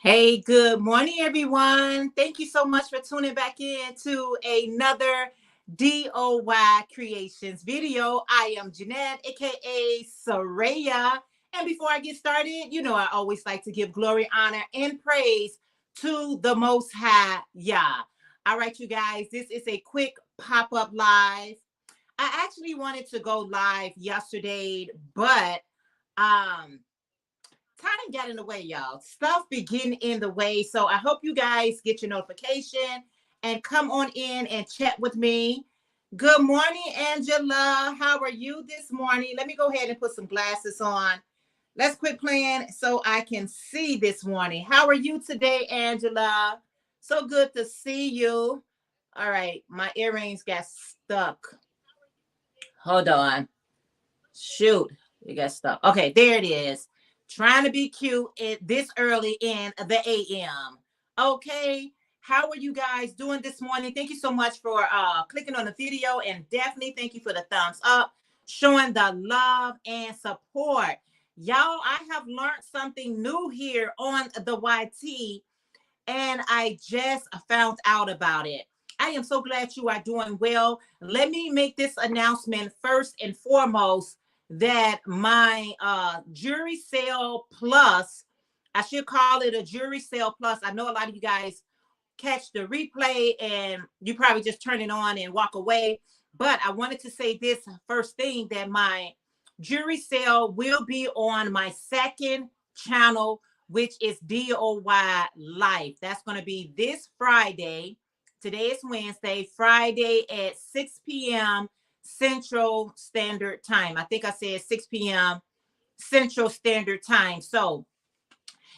Hey, good morning, everyone. Thank you so much for tuning back in to another DOY Creations video. I am Jeanette, aka Sarayah. And before I get started, I always like to give glory, honor, and praise to the Most High Yah. All right, you guys, this is a quick pop-up live. I actually wanted to go live yesterday, but um time got in the way, y'all. Stuff be getting in the way. So I hope you guys get your notification and come on in and chat with me. Good morning, Angela. How are you this morning? Let me go ahead and put some glasses on. Let's quit playing so I can see this morning. How are you today, Angela? So good to see you. All right, my earrings got stuck. Hold on. Shoot, it got stuck. Okay, there it is. Trying to be cute this early in the AM. Okay, how are you guys doing this morning? Thank you so much for clicking on the video, and definitely thank you for the thumbs up, showing the love and support. Y'all, I have learned something new here on the YT, and I just found out about it. I am so glad you are doing well. Let me make this announcement first and foremost that my jury sale plus, I should call it a jury sale plus. I know a lot of you guys catch the replay and you probably just turn it on and walk away. But I wanted to say this first thing, that my jury sale will be on my second channel, which is DOY Life. That's going to be this Friday. Today is Wednesday, Friday at 6 p.m. Central Standard Time. I think I said 6 p.m. Central Standard Time. So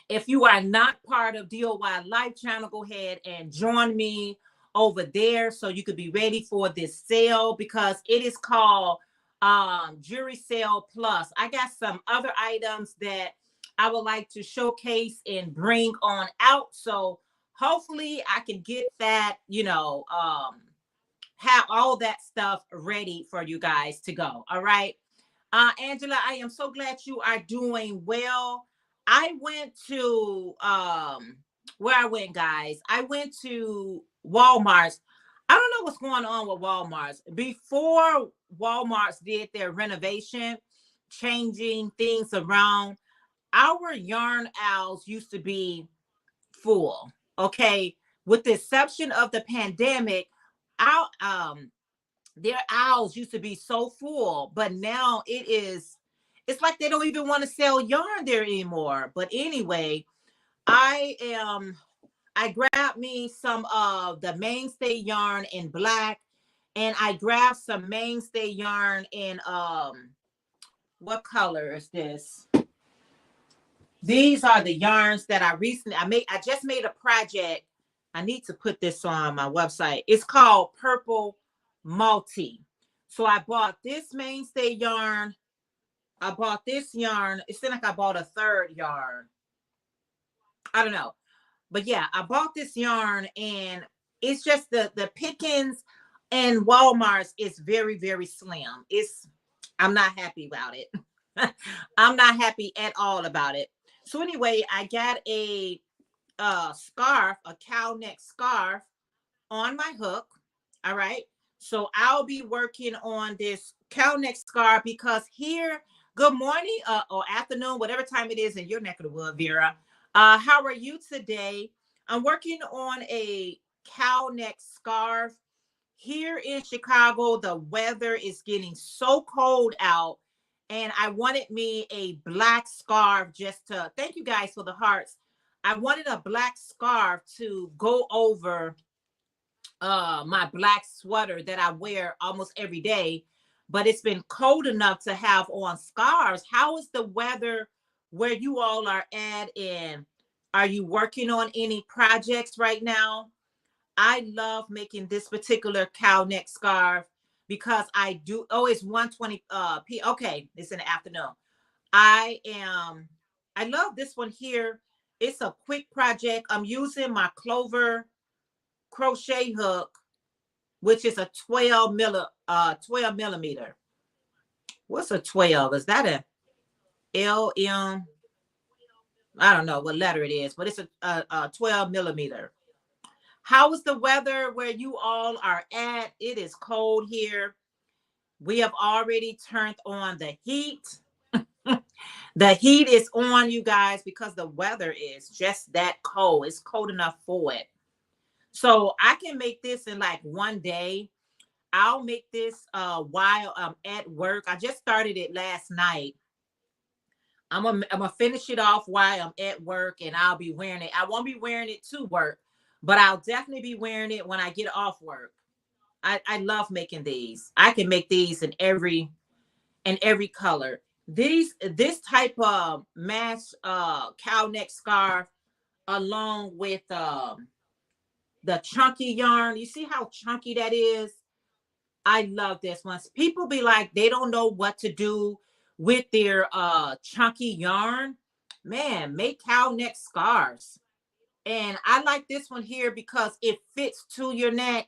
if you are not part of DOY Live channel, go ahead and join me over there so you could be ready for this sale, because it is called Jury Sale Plus. I got some other items that I would like to showcase and bring on out. So hopefully I can get that, have all that stuff ready for you guys to go. All right. Angela, I am so glad you are doing well. I went to where I went, guys. I went to Walmart's. I don't know what's going on with Walmart's. Before Walmart's did their renovation, changing things around, our yarn aisles used to be full. Okay. With the exception of the pandemic, our their aisles used to be so full, but now it's like they don't even want to sell yarn there anymore. But anyway, I grabbed me some of the mainstay yarn in black, and I grabbed some mainstay yarn in what color is this? These are the yarns that I just made a project. I need to put this on my website. It's called Purple Multi. So I bought this mainstay yarn. I bought this yarn. It seemed like I bought a third yarn. I don't know. But yeah, I bought this yarn, and it's just the pickings and Walmart's is very, very slim. I'm not happy about it. I'm not happy at all about it. So anyway, I got a scarf, a cow neck scarf on my hook. All right. So I'll be working on this cow neck scarf because here, good morning or afternoon, whatever time it is in your neck of the wood, Vera. How are you today? I'm working on a cow neck scarf. Here in Chicago, the weather is getting so cold out, and I wanted me a black scarf just to thank you guys for the hearts. I wanted a black scarf to go over my black sweater that I wear almost every day, but it's been cold enough to have on scarves. How is the weather where you all are at, and are you working on any projects right now? I love making this particular cow neck scarf because I do. Oh, it's 1:20 p. Okay, it's in the afternoon. I love this one here. It's a quick project. I'm using my Clover crochet hook, which is a 12 millimeter. What's a 12? Is that a LM? I don't know what letter it is, but it's a 12 millimeter. How is the weather where you all are at? It is cold here. We have already turned on the heat. The heat is on, you guys, because the weather is just that cold. It's cold enough for it. So I can make this in like one day. I'll make this while I'm at work. I just started it last night. I'm gonna finish it off while I'm at work, and I'll be wearing it. I won't be wearing it to work, but I'll definitely be wearing it when I get off work. I love making these. I can make these in every color. This type of match cow neck scarf along with the chunky yarn. You see how chunky that is? I love this one. People be like, they don't know what to do with their chunky yarn. Man, make cow neck scarves. And I like this one here because it fits to your neck.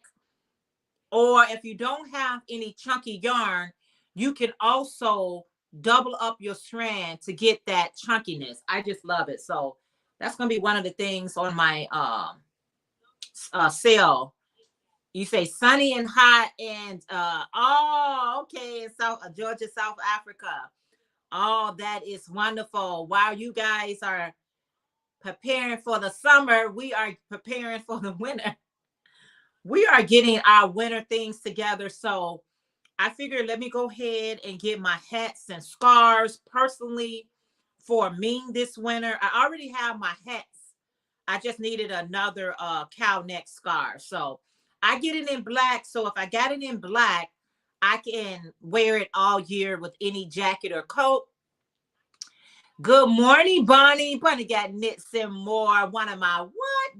Or if you don't have any chunky yarn, you can also double up your strand to get that chunkiness. I just love it. So that's going to be one of the things on my sale. You say sunny and hot and oh, okay, in South Georgia, South Africa. Oh, that is wonderful. While you guys are preparing for the summer, we are preparing for the winter. We are getting our winter things together. So I figured let me go ahead and get my hats and scarves personally for me this winter. I already have my hats. I just needed another cow neck scarf. So I get it in black. So if I got it in black, I can wear it all year with any jacket or coat. Good morning, Bonnie. Bonnie got knits and more. One of my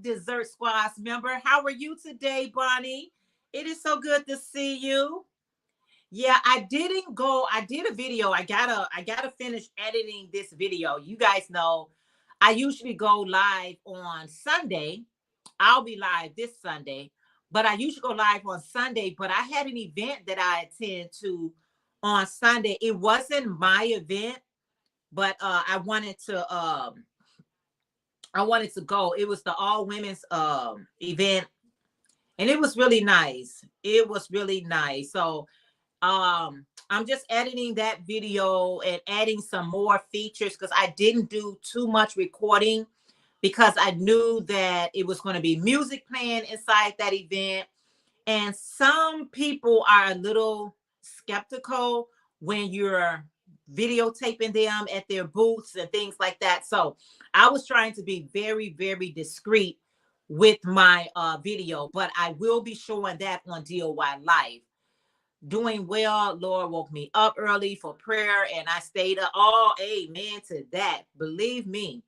dessert squad member. How are you today, Bonnie? It is so good to see you. Yeah, I didn't go. I did a video. I gotta finish editing this video. You guys know I usually go live on Sunday. I'll be live this Sunday, but I usually go live on Sunday. But I had an event that I attend to on Sunday. It wasn't my event, but I wanted to go. It was the all women's event, and it was really nice. It was really nice. So I'm just editing that video and adding some more features because I didn't do too much recording because I knew that it was going to be music playing inside that event. And some people are a little skeptical when you're videotaping them at their booths and things like that. So I was trying to be very, very discreet with my video, but I will be showing that on DOY Live. Doing well. Lord woke me up early for prayer and I stayed up. Oh, amen to that. Believe me,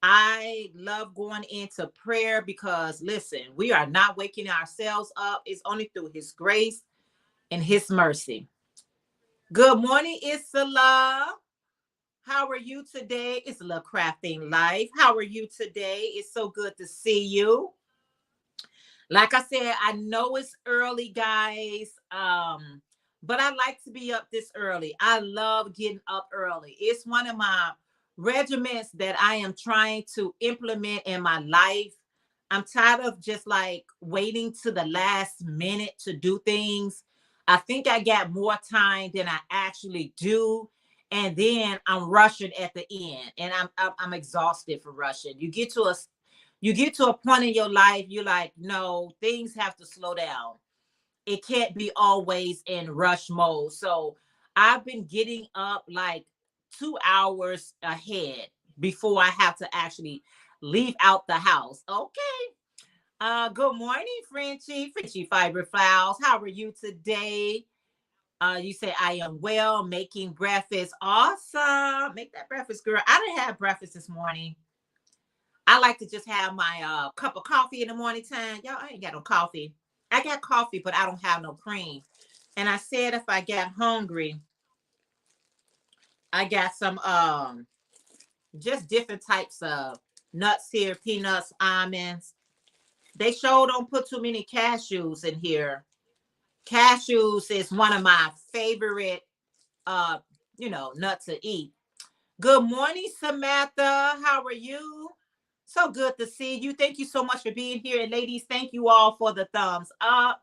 I love going into prayer because listen, we are not waking ourselves up. It's only through his grace and his mercy. Good morning, Isla. How are you today? It's Isla Crafting Life. How are you today? It's so good to see you. Like I said, I know it's early, guys. But I like to be up this early. I love getting up early. It's one of my regiments that I am trying to implement in my life. I'm tired of just like waiting to the last minute to do things. I think I got more time than I actually do. And then I'm rushing at the end and I'm exhausted for rushing. You get to a point in your life, you're like, no, things have to slow down. It can't be always in rush mode. So I've been getting up like 2 hours ahead before I have to actually leave out the house. Okay. Good morning, Frenchie. Frenchie Fiber Flowers. How are you today? You say I am well, making breakfast. Awesome. Make that breakfast, girl. I didn't have breakfast this morning. I like to just have my cup of coffee in the morning time. Y'all, I ain't got no coffee. I got coffee, but I don't have no cream. And I said if I get hungry, I got some just different types of nuts here, peanuts, almonds. They sure don't put too many cashews in here. Cashews is one of my favorite nuts to eat. Good morning, Samantha. How are you? So good to see you. Thank you so much for being here. And ladies, thank you all for the thumbs up.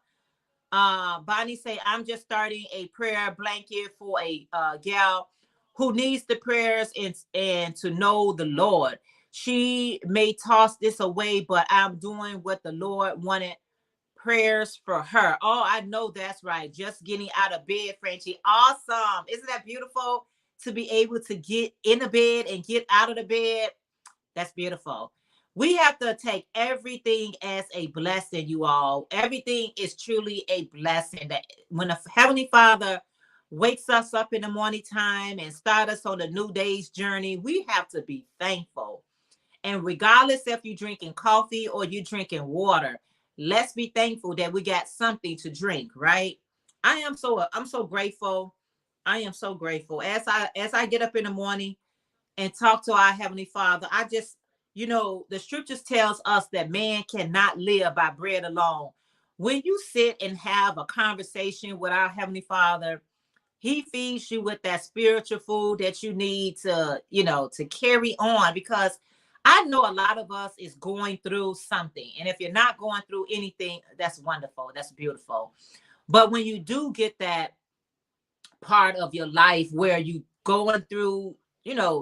Bonnie say, I'm just starting a prayer blanket for a gal who needs the prayers and to know the Lord. She may toss this away, but I'm doing what the Lord wanted prayers for her. Oh, I know that's right. Just getting out of bed, Frenchie. Awesome. Isn't that beautiful to be able to get in the bed and get out of the bed? That's beautiful. We have to take everything as a blessing, you all. Everything is truly a blessing. That when the Heavenly Father wakes us up in the morning time and start us on the new day's journey, we have to be thankful. And regardless if you're drinking coffee or you're drinking water, let's be thankful that we got something to drink, right? I'm so grateful. I am so grateful. As I get up in the morning and talk to our Heavenly Father, I just, the scriptures tells us that man cannot live by bread alone. When you sit and have a conversation with our Heavenly Father, he feeds you with that spiritual food that you need to, to carry on, because I know a lot of us is going through something. And if you're not going through anything, that's wonderful. That's beautiful. But when you do get that part of your life where you going through,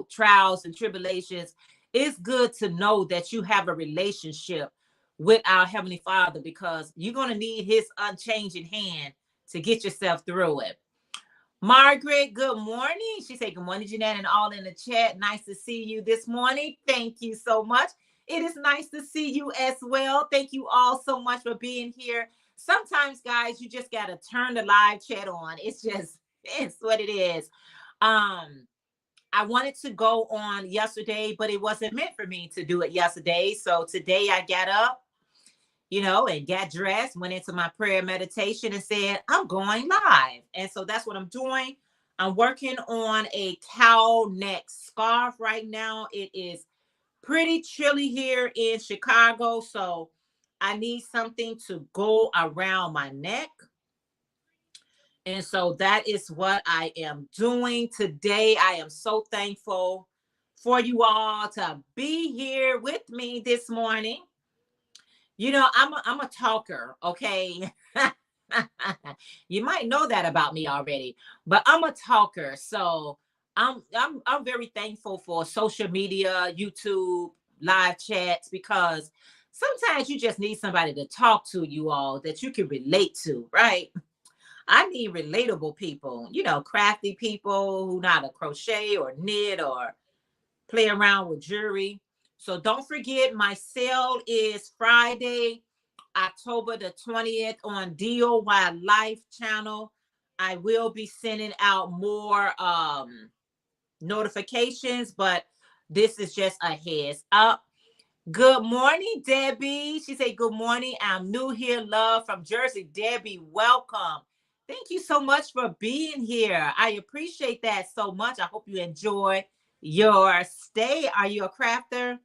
trials and tribulations, it's good to know that you have a relationship with our Heavenly Father, because you're going to need his unchanging hand to get yourself through it. Margaret, good morning. She said, good morning, Jeanette, and all in the chat. Nice to see you this morning. Thank you so much. It is nice to see you as well. Thank you all so much for being here. Sometimes, guys, you just got to turn the live chat on. It's what it is. I wanted to go on yesterday, but it wasn't meant for me to do it yesterday. So today I got up, and got dressed, went into my prayer meditation and said, I'm going live. And so that's what I'm doing. I'm working on a cowl neck scarf right now. It is pretty chilly here in Chicago, so I need something to go around my neck. And so that is what I am doing today. I am so thankful for you all to be here with me this morning. I'm a talker, okay? You might know that about me already, but I'm a talker. So I'm very thankful for social media, YouTube, live chats, because sometimes you just need somebody to talk to, you all, that you can relate to, right? I need relatable people, crafty people who know how to crochet or knit or play around with jewelry. So don't forget, my sale is Friday, October the 20th on DOY Life channel. I will be sending out more notifications, but this is just a heads up. Good morning, Debbie. She said, good morning. I'm new here. Love from Jersey. Debbie, welcome. Thank you so much for being here. I appreciate that so much. I hope you enjoy your stay. Are you a crafter?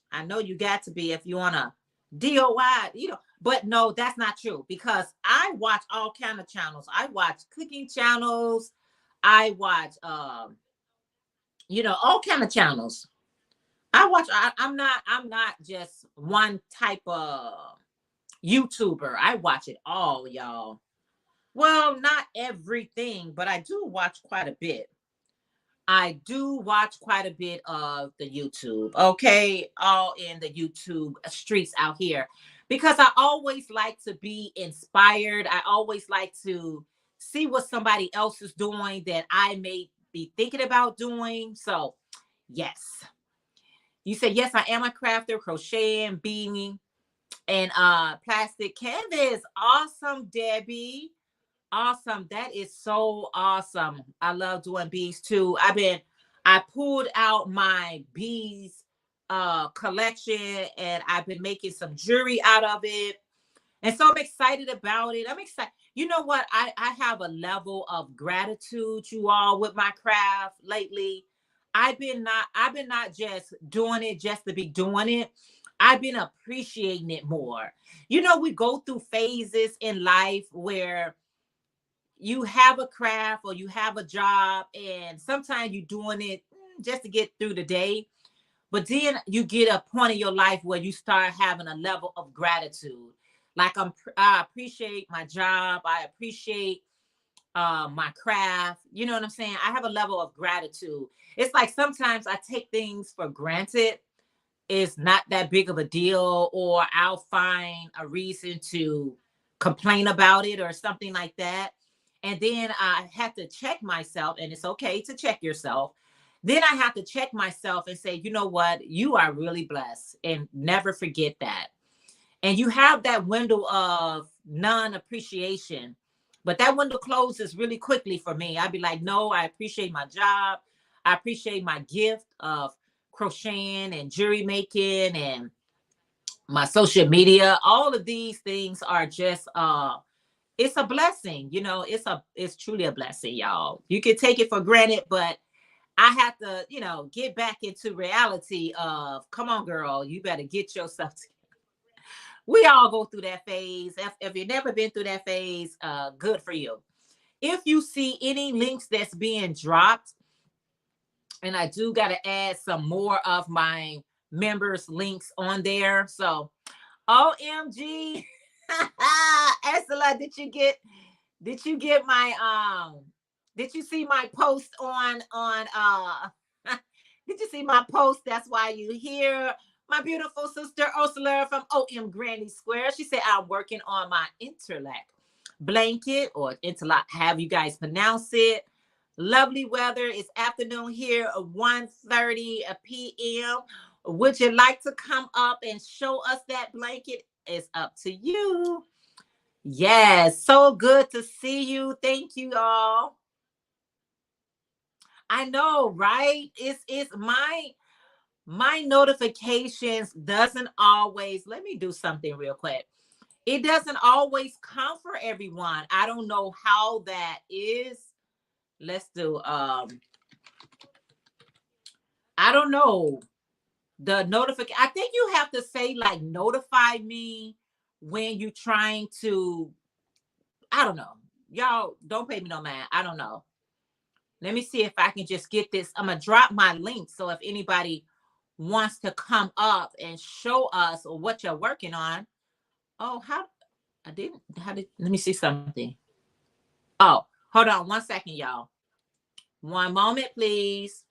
I know you got to be if you want to DOY, but no, that's not true, because I watch all kind of channels. I watch cooking channels. I watch, all kind of channels. I'm not just one type of YouTuber. I watch it all, y'all. Well, not everything, but I do watch quite a bit. I do watch quite a bit of the YouTube, okay? All in the YouTube streets out here, because I always like to be inspired. I always like to see what somebody else is doing that I may be thinking about doing. So, yes. You say, yes, I am a crafter, crocheting, beading, and plastic canvas. Awesome, Debbie. Awesome. That is so awesome. I love doing bees too. I pulled out my bees collection, and I've been making some jewelry out of it. And so I'm excited about it. I'm excited. You know what? I have a level of gratitude, you all, with my craft lately. I've been not just doing it just to be doing it. I've been appreciating it more. We go through phases in life where you have a craft or you have a job, and sometimes you're doing it just to get through the day. But then you get a point in your life where you start having a level of gratitude. Like I appreciate my job. I appreciate my craft. You know what I'm saying? I have a level of gratitude. It's like sometimes I take things for granted. It's not that big of a deal, or I'll find a reason to complain about it or something like that. And then I have to check myself, and it's okay to check yourself. Then I have to check myself and say, you know what? You are really blessed, and never forget that. And you have that window of non-appreciation, but that window closes really quickly for me. I'd be like, no, I appreciate my job. I appreciate my gift of crocheting and jewelry making and my social media. All of these things are just it's a blessing. You know, it's truly a blessing, y'all. You can take it for granted, but I have to, you know, get back into reality of, come on, girl, you better get yourself together. We all go through that phase. If you've never been through that phase, good for you. If you see any links that's being dropped, and I do got to add some more of my members links on there. So OMG. Ursula, did you get my did you see my post on did you see my post? That's why you hear my beautiful sister Ursula from OM Granny Square. She said, I'm working on my interlock blanket, or interlock, have you guys pronounce it. Lovely weather. It's afternoon here at 1:30 p.m. Would you like to come up and show us that blanket? It's up to you. Yes, so good to see you. Thank you all. I know, right? It's my notifications doesn't always, let me do something real quick. It doesn't always come for everyone. I don't know how that is. Let's do I don't know. The notification, I think you have to say like notify me when you're trying to, I don't know. Y'all don't pay me no mind. I don't know. Let me see if I can just get this. I'm gonna drop my link, so if anybody wants to come up and show us what you're working on. Oh, how I didn't, how did, let me see something. Oh, hold on one second, y'all. One moment, please.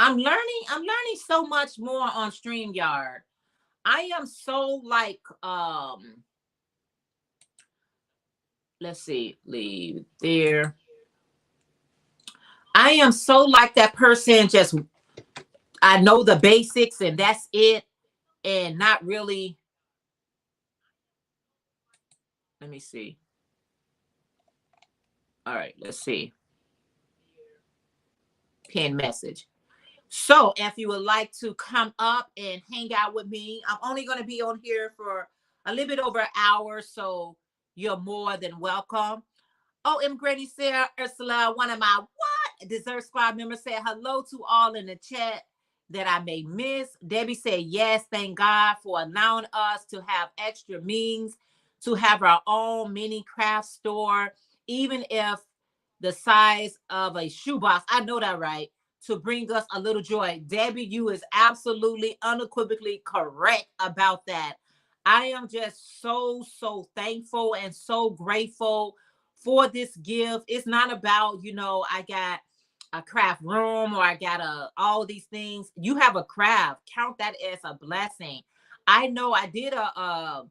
I'm learning so much more on StreamYard. I am so like, let's see, leave there. I am so like that person, just I know the basics and that's it, and not really. Let me see. All right, let's see. Pin message. So if you would like to come up and hang out with me, I'm only going to be on here for a little bit over an hour, so you're more than welcome. Oh, M. Granny Sarah Ursula, one of my Dessert Squad members, said hello to all in the chat that I may miss. Debbie said, yes, thank God for allowing us to have extra means to have our own mini craft store, even if the size of a shoebox. I know that, right? To bring us a little joy. Debbie, you is absolutely unequivocally correct about that. I am just so thankful and so grateful for this gift. It's not about, you know, I got a craft room or I got all these things. You have a craft. Count that as a blessing. I know I did a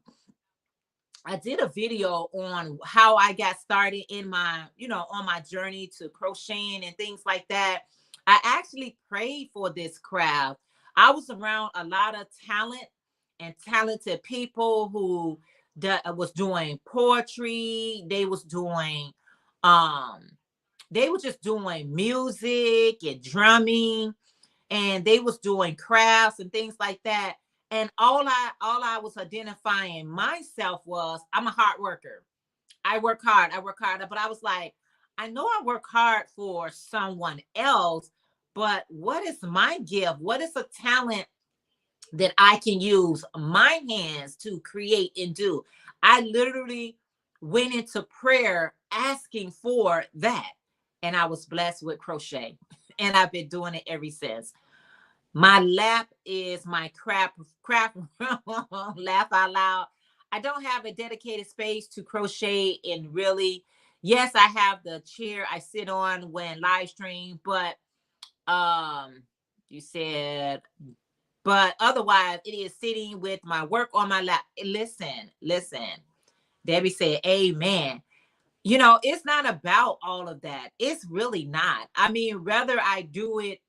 video on how I got started in my, you know, on my journey to crocheting and things like that. I actually prayed for this craft. I was around a lot of talent and talented people who was doing poetry. They was doing, they were just doing music and drumming, and they was doing crafts and things like that. And all I was identifying myself was, I'm a hard worker. I work hard. But I was like, I know I work hard for someone else, but what is my gift? What is a talent that I can use my hands to create and do? I literally went into prayer asking for that. and I was blessed with crochet. And I've been doing it ever since. My lap is my craft room. Laugh out loud. I don't have a dedicated space to crochet in really. Yes, I have the chair I sit on when live stream, but you said, but otherwise it is sitting with my work on my lap. Listen. Debbie said, amen. You know, it's not about all of that. It's really not. I mean, whether I do it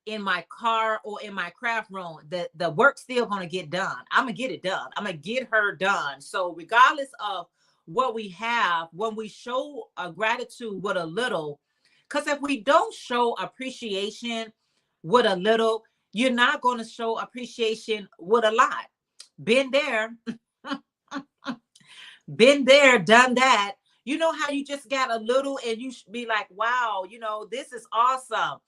in my car or in my craft room, the work's still gonna get done. I'm gonna get it done. I'm gonna get her done. So regardless of what we have, when we show a gratitude with a little, because if we don't show appreciation with a little, you're not going to show appreciation with a lot. Been there. Been there, done that. You know how you just got a little and you should be like, wow, you know, this is awesome.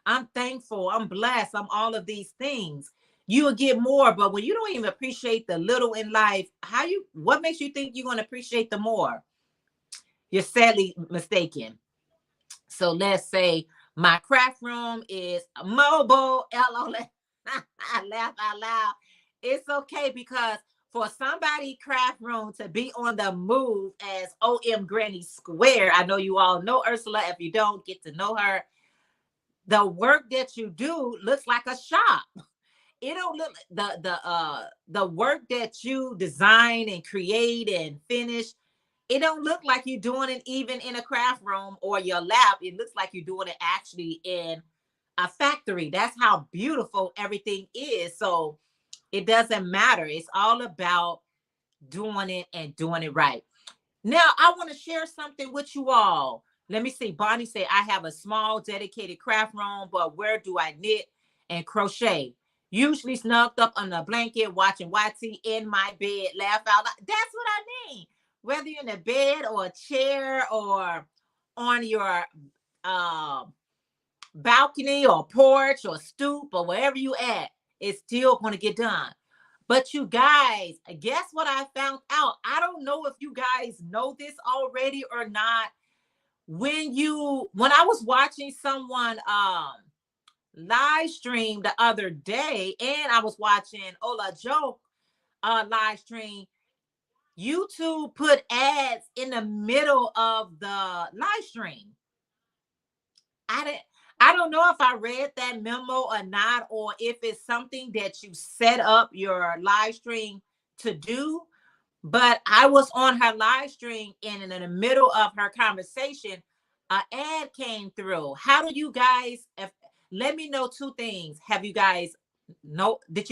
I'm thankful. I'm blessed. I'm all of these things. You will get more, but when you don't even appreciate the little in life, what makes you think you're going to appreciate the more? You're sadly mistaken. So let's say my craft room is mobile. LOL. I laugh out loud. It's okay because for somebody craft room to be on the move as OM Granny Square, I know you all know Ursula. If you don't, get to know her. The work that you do looks like a shop. It don't look the work that you design and create and finish. It don't look like you're doing it even in a craft room or your lab. It looks like you're doing it actually in a factory. That's how beautiful everything is. So it doesn't matter. It's all about doing it and doing it right. Now, I want to share something with you all. Let me see. Bonnie said, I have a small dedicated craft room, but where do I knit and crochet? Usually snugged up on a blanket, watching YT in my bed, laugh out loud. That's what I mean. Whether you're in a bed or a chair or on your balcony or porch or stoop or wherever you at, it's still going to get done. But you guys, guess what I found out? I don't know if you guys know this already or not. When I was watching someone live stream the other day, and I was watching Ola Joke live stream, YouTube put ads in the middle of the live stream. I don't know if I read that memo or not, or if it's something that you set up your live stream to do. But I was on her live stream, and in the middle of her conversation, an ad came through. How do you guys, let me know two things. Did you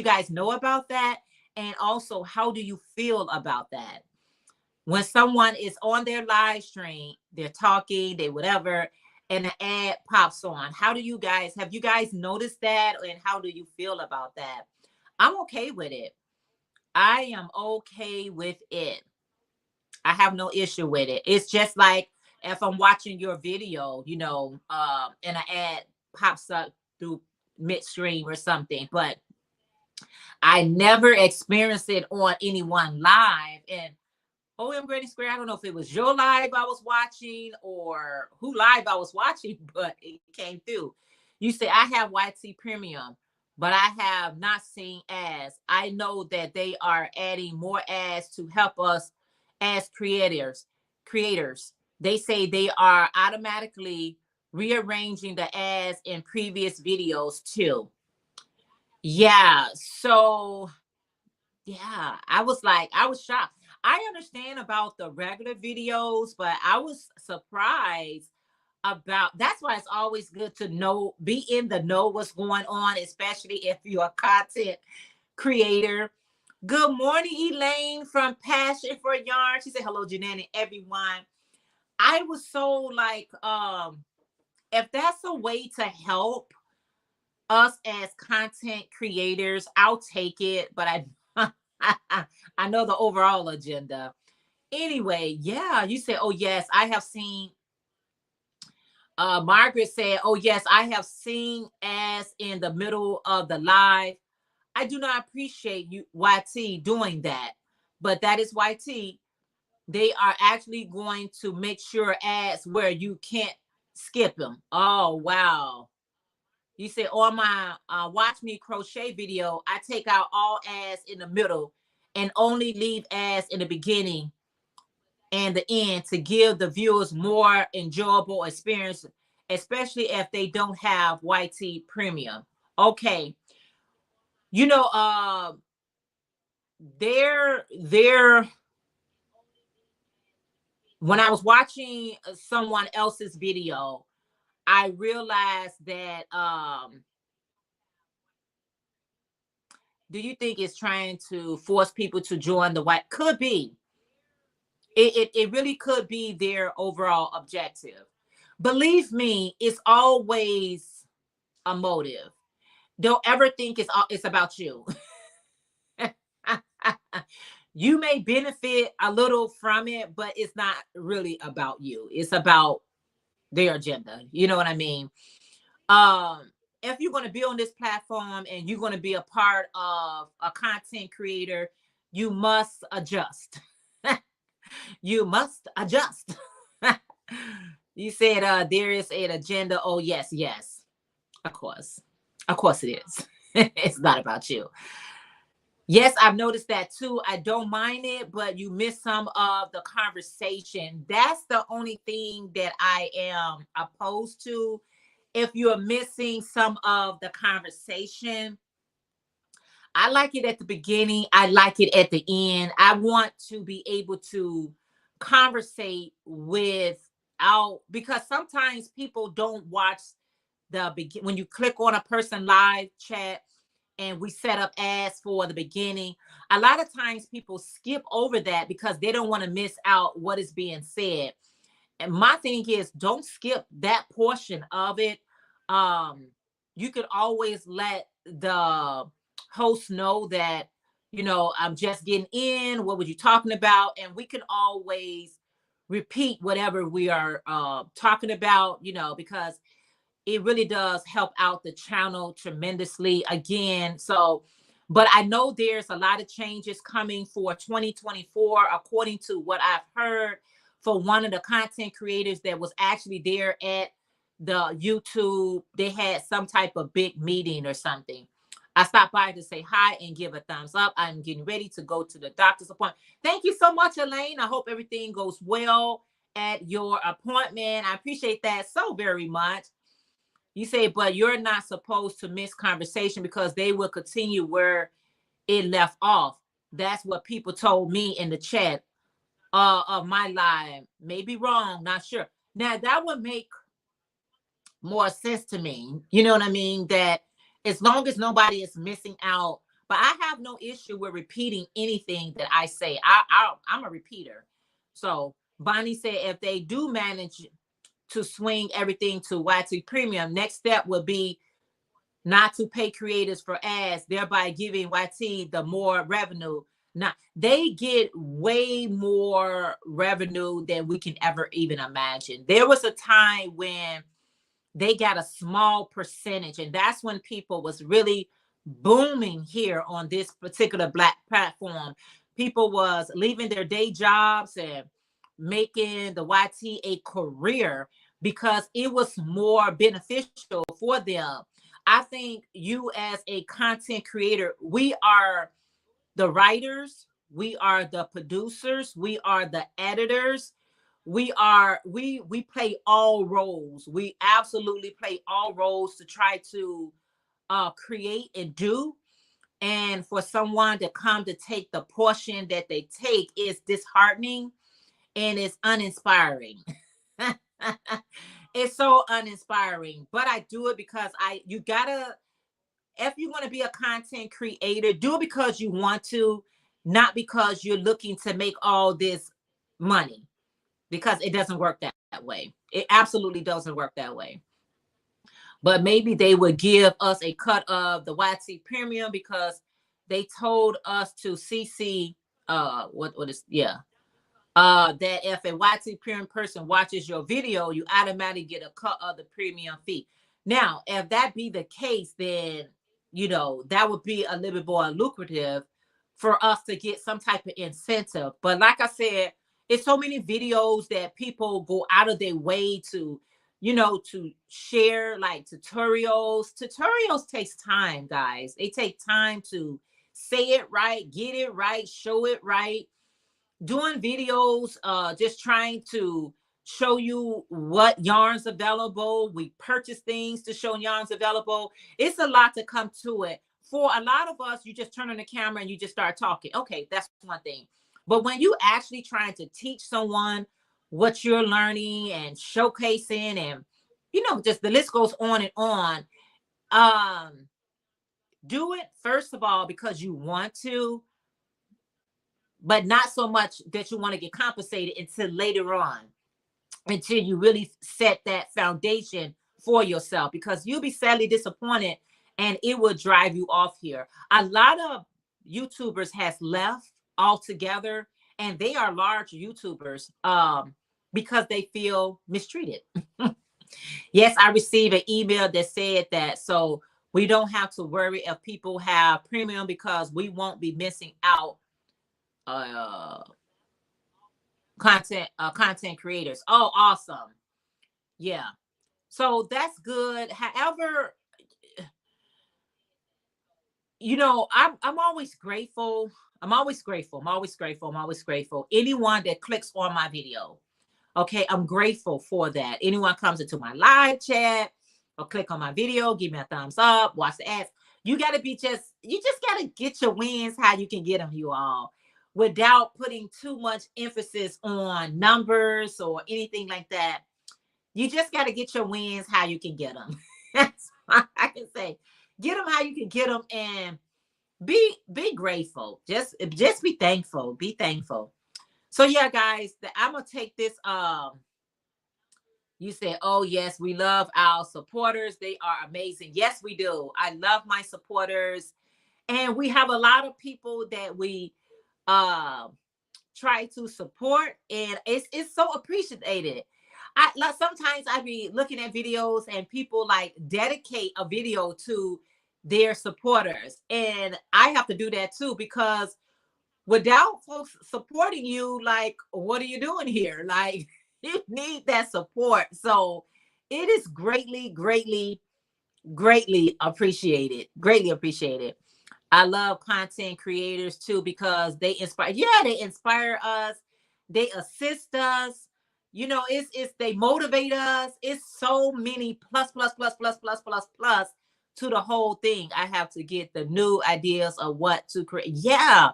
guys know about that? And also, how do you feel about that? When someone is on their live stream, they're talking, they whatever, and an ad pops on. Have you guys noticed that? And how do you feel about that? I'm okay with it. I am okay with it. I have no issue with it. It's just like if I'm watching your video, and an ad pops up through midstream or something, but I never experienced it on anyone live. And OM Granny Square, I don't know if it was your live I was watching or who live I was watching, but it came through. You say, I have YT Premium, but I have not seen ads. I know that they are adding more ads to help us as creators. They say they are automatically rearranging the ads in previous videos too. Yeah. So, yeah, I was shocked. I understand about the regular videos, but I was surprised about, that's why it's always good to be in the know what's going on, especially if you're a content creator. Good morning, Elaine from Passion for Yarn. She said, hello, Jeanette and everyone. I was so like, if that's a way to help us as content creators, I'll take it, but I know the overall agenda. Anyway, yeah, you said, oh, yes, I have seen. Margaret said, oh, yes, I have seen ads in the middle of the live. I do not appreciate you, YT, doing that. But that is YT. They are actually going to make sure ads where you can't skip them. Oh, wow. You said on my watch me crochet video, I take out all ads in the middle and only leave ads in the beginning and the end to give the viewers more enjoyable experience, especially if they don't have YT Premium. Okay. You know, there when I was watching someone else's video, I realized that do you think it's trying to force people to join the white? Could be. It really could be their overall objective. Believe me, it's always a motive. Don't ever think it's about you. You may benefit a little from it, but it's not really about you. It's about their agenda. You know what I mean? If you're going to be on this platform and you're going to be a part of a content creator, you must adjust. You must adjust. You said there is an agenda. Oh, yes, yes. Of course. Of course it is. It's not about you. Yes, I've noticed that too. I don't mind it, but you miss some of the conversation. That's the only thing that I am opposed to. If you're missing some of the conversation, I like it at the beginning. I like it at the end. I want to be able to conversate without, because sometimes people don't watch the begin when you click on a person live chat and we set up ads for the beginning. A lot of times people skip over that because they don't want to miss out what is being said. And my thing is, don't skip that portion of it. You could always let the host know that, I'm just getting in. What were you talking about? And we can always repeat whatever we are talking about, because it really does help out the channel tremendously again. So, but I know there's a lot of changes coming for 2024, according to what I've heard for one of the content creators that was actually there at the YouTube. They had some type of big meeting or something. I stopped by to say hi and give a thumbs up. I'm getting ready to go to the doctor's appointment. Thank you so much, Elaine. I hope everything goes well at your appointment. I appreciate that so very much. You say, but you're not supposed to miss conversation because they will continue where it left off. That's what people told me in the chat of my live. Maybe wrong, not sure. Now that would make more sense to me. You know what I mean? That as long as nobody is missing out, but I have no issue with repeating anything that I say. I'm a repeater. So Bonnie said if they do manage to swing everything to YT Premium, next step would be not to pay creators for ads, thereby giving YT the more revenue. Now, they get way more revenue than we can ever even imagine. There was a time when they got a small percentage, and that's when people was really booming here on this particular Black platform. People was leaving their day jobs and making the YT a career because it was more beneficial for them. I think you as a content creator, we are the writers, we are the producers, we are the editors. We play all roles. We absolutely play all roles to try to create and do. And for someone to come to take the portion that they take is disheartening and it's uninspiring. It's so uninspiring, but I do it because you gotta, if you want to be a content creator, do it because you want to, not because you're looking to make all this money, because it doesn't work that way. It absolutely doesn't work that way. But maybe they would give us a cut of the YT Premium because they told us to CC that if a YT Premium person watches your video, you automatically get a cut of the premium fee. Now, if that be the case, then that would be a little bit more lucrative for us to get some type of incentive. But like I said, it's so many videos that people go out of their way to you know, to share like tutorials. Tutorials takes time, guys. They take time to say it right, get it right, show it right. Doing videos, just trying to show you what yarns available. We purchase things to show yarns available. It's a lot to come to it. For a lot of us, you just turn on the camera and you just start talking. Okay, that's one thing. But when you actually trying to teach someone what you're learning and showcasing, and you know, just the list goes on and on. Do it first of all because you want to, but not so much that you want to get compensated until later on, until you really set that foundation for yourself, because you'll be sadly disappointed and it will drive you off here. A lot of YouTubers has left altogether, and they are large YouTubers because they feel mistreated. Yes, I received an email that said that. So we don't have to worry if people have premium, because we won't be missing out content creators. Oh, awesome. Yeah. So that's good. However, you know, I'm always grateful. I'm always grateful. I'm always grateful. I'm always grateful. Anyone that clicks on my video. Okay, I'm grateful for that. Anyone comes into my live chat or click on my video, give me a thumbs up, watch the ads. You just gotta get your wins how you can get them, you all, without putting too much emphasis on numbers or anything like that. You just gotta get your wins how you can get them. That's all I can say. Get them how you can get them, and be grateful. Just be thankful. Be thankful. So yeah, guys, I'm gonna take this. You said, oh yes, we love our supporters. They are amazing. Yes, we do. I love my supporters, and we have a lot of people that we try to support, and it's so appreciated. I like sometimes I be looking at videos and people like dedicate a video to their supporters, and I have to do that too, because without folks supporting you, like, what are you doing here? Like, you need that support. So it is greatly, greatly, greatly appreciated. Greatly appreciated. I love content creators too, because they inspire. Yeah, they inspire us. They assist us. You know, it's they motivate us. It's so many plus, plus, plus, plus, plus, plus, plus to the whole thing. I have to get the new ideas of what to create. Yeah.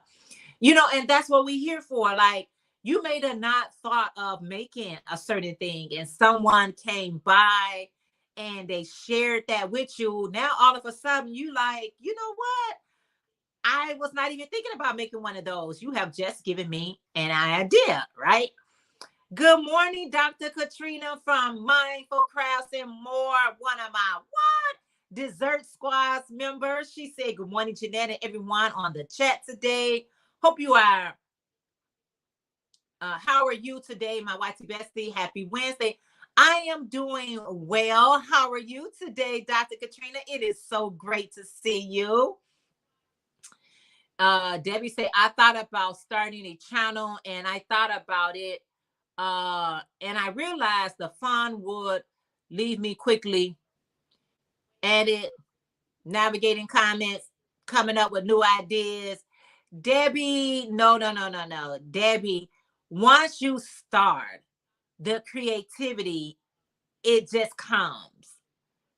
You know, and that's what we're here for. Like, you may have not thought of making a certain thing, and someone came by and they shared that with you. Now, all of a sudden, you like, you know what? I was not even thinking about making one of those. You have just given me an idea, right? Good morning, Dr. Katrina from Mindful Crafts and More, one of my Dessert Squad's members. She said, good morning, Jeanette, and everyone on the chat today. Hope you are. How are you today, my whitey bestie? Happy Wednesday. I am doing well. How are you today, Dr. Katrina? It is so great to see you. Debbie said, I thought about starting a channel, and I thought about it. And I realized the fun would leave me quickly. Edit, navigating comments, coming up with new ideas. Debbie, no. Debbie, once you start, the creativity, it just comes.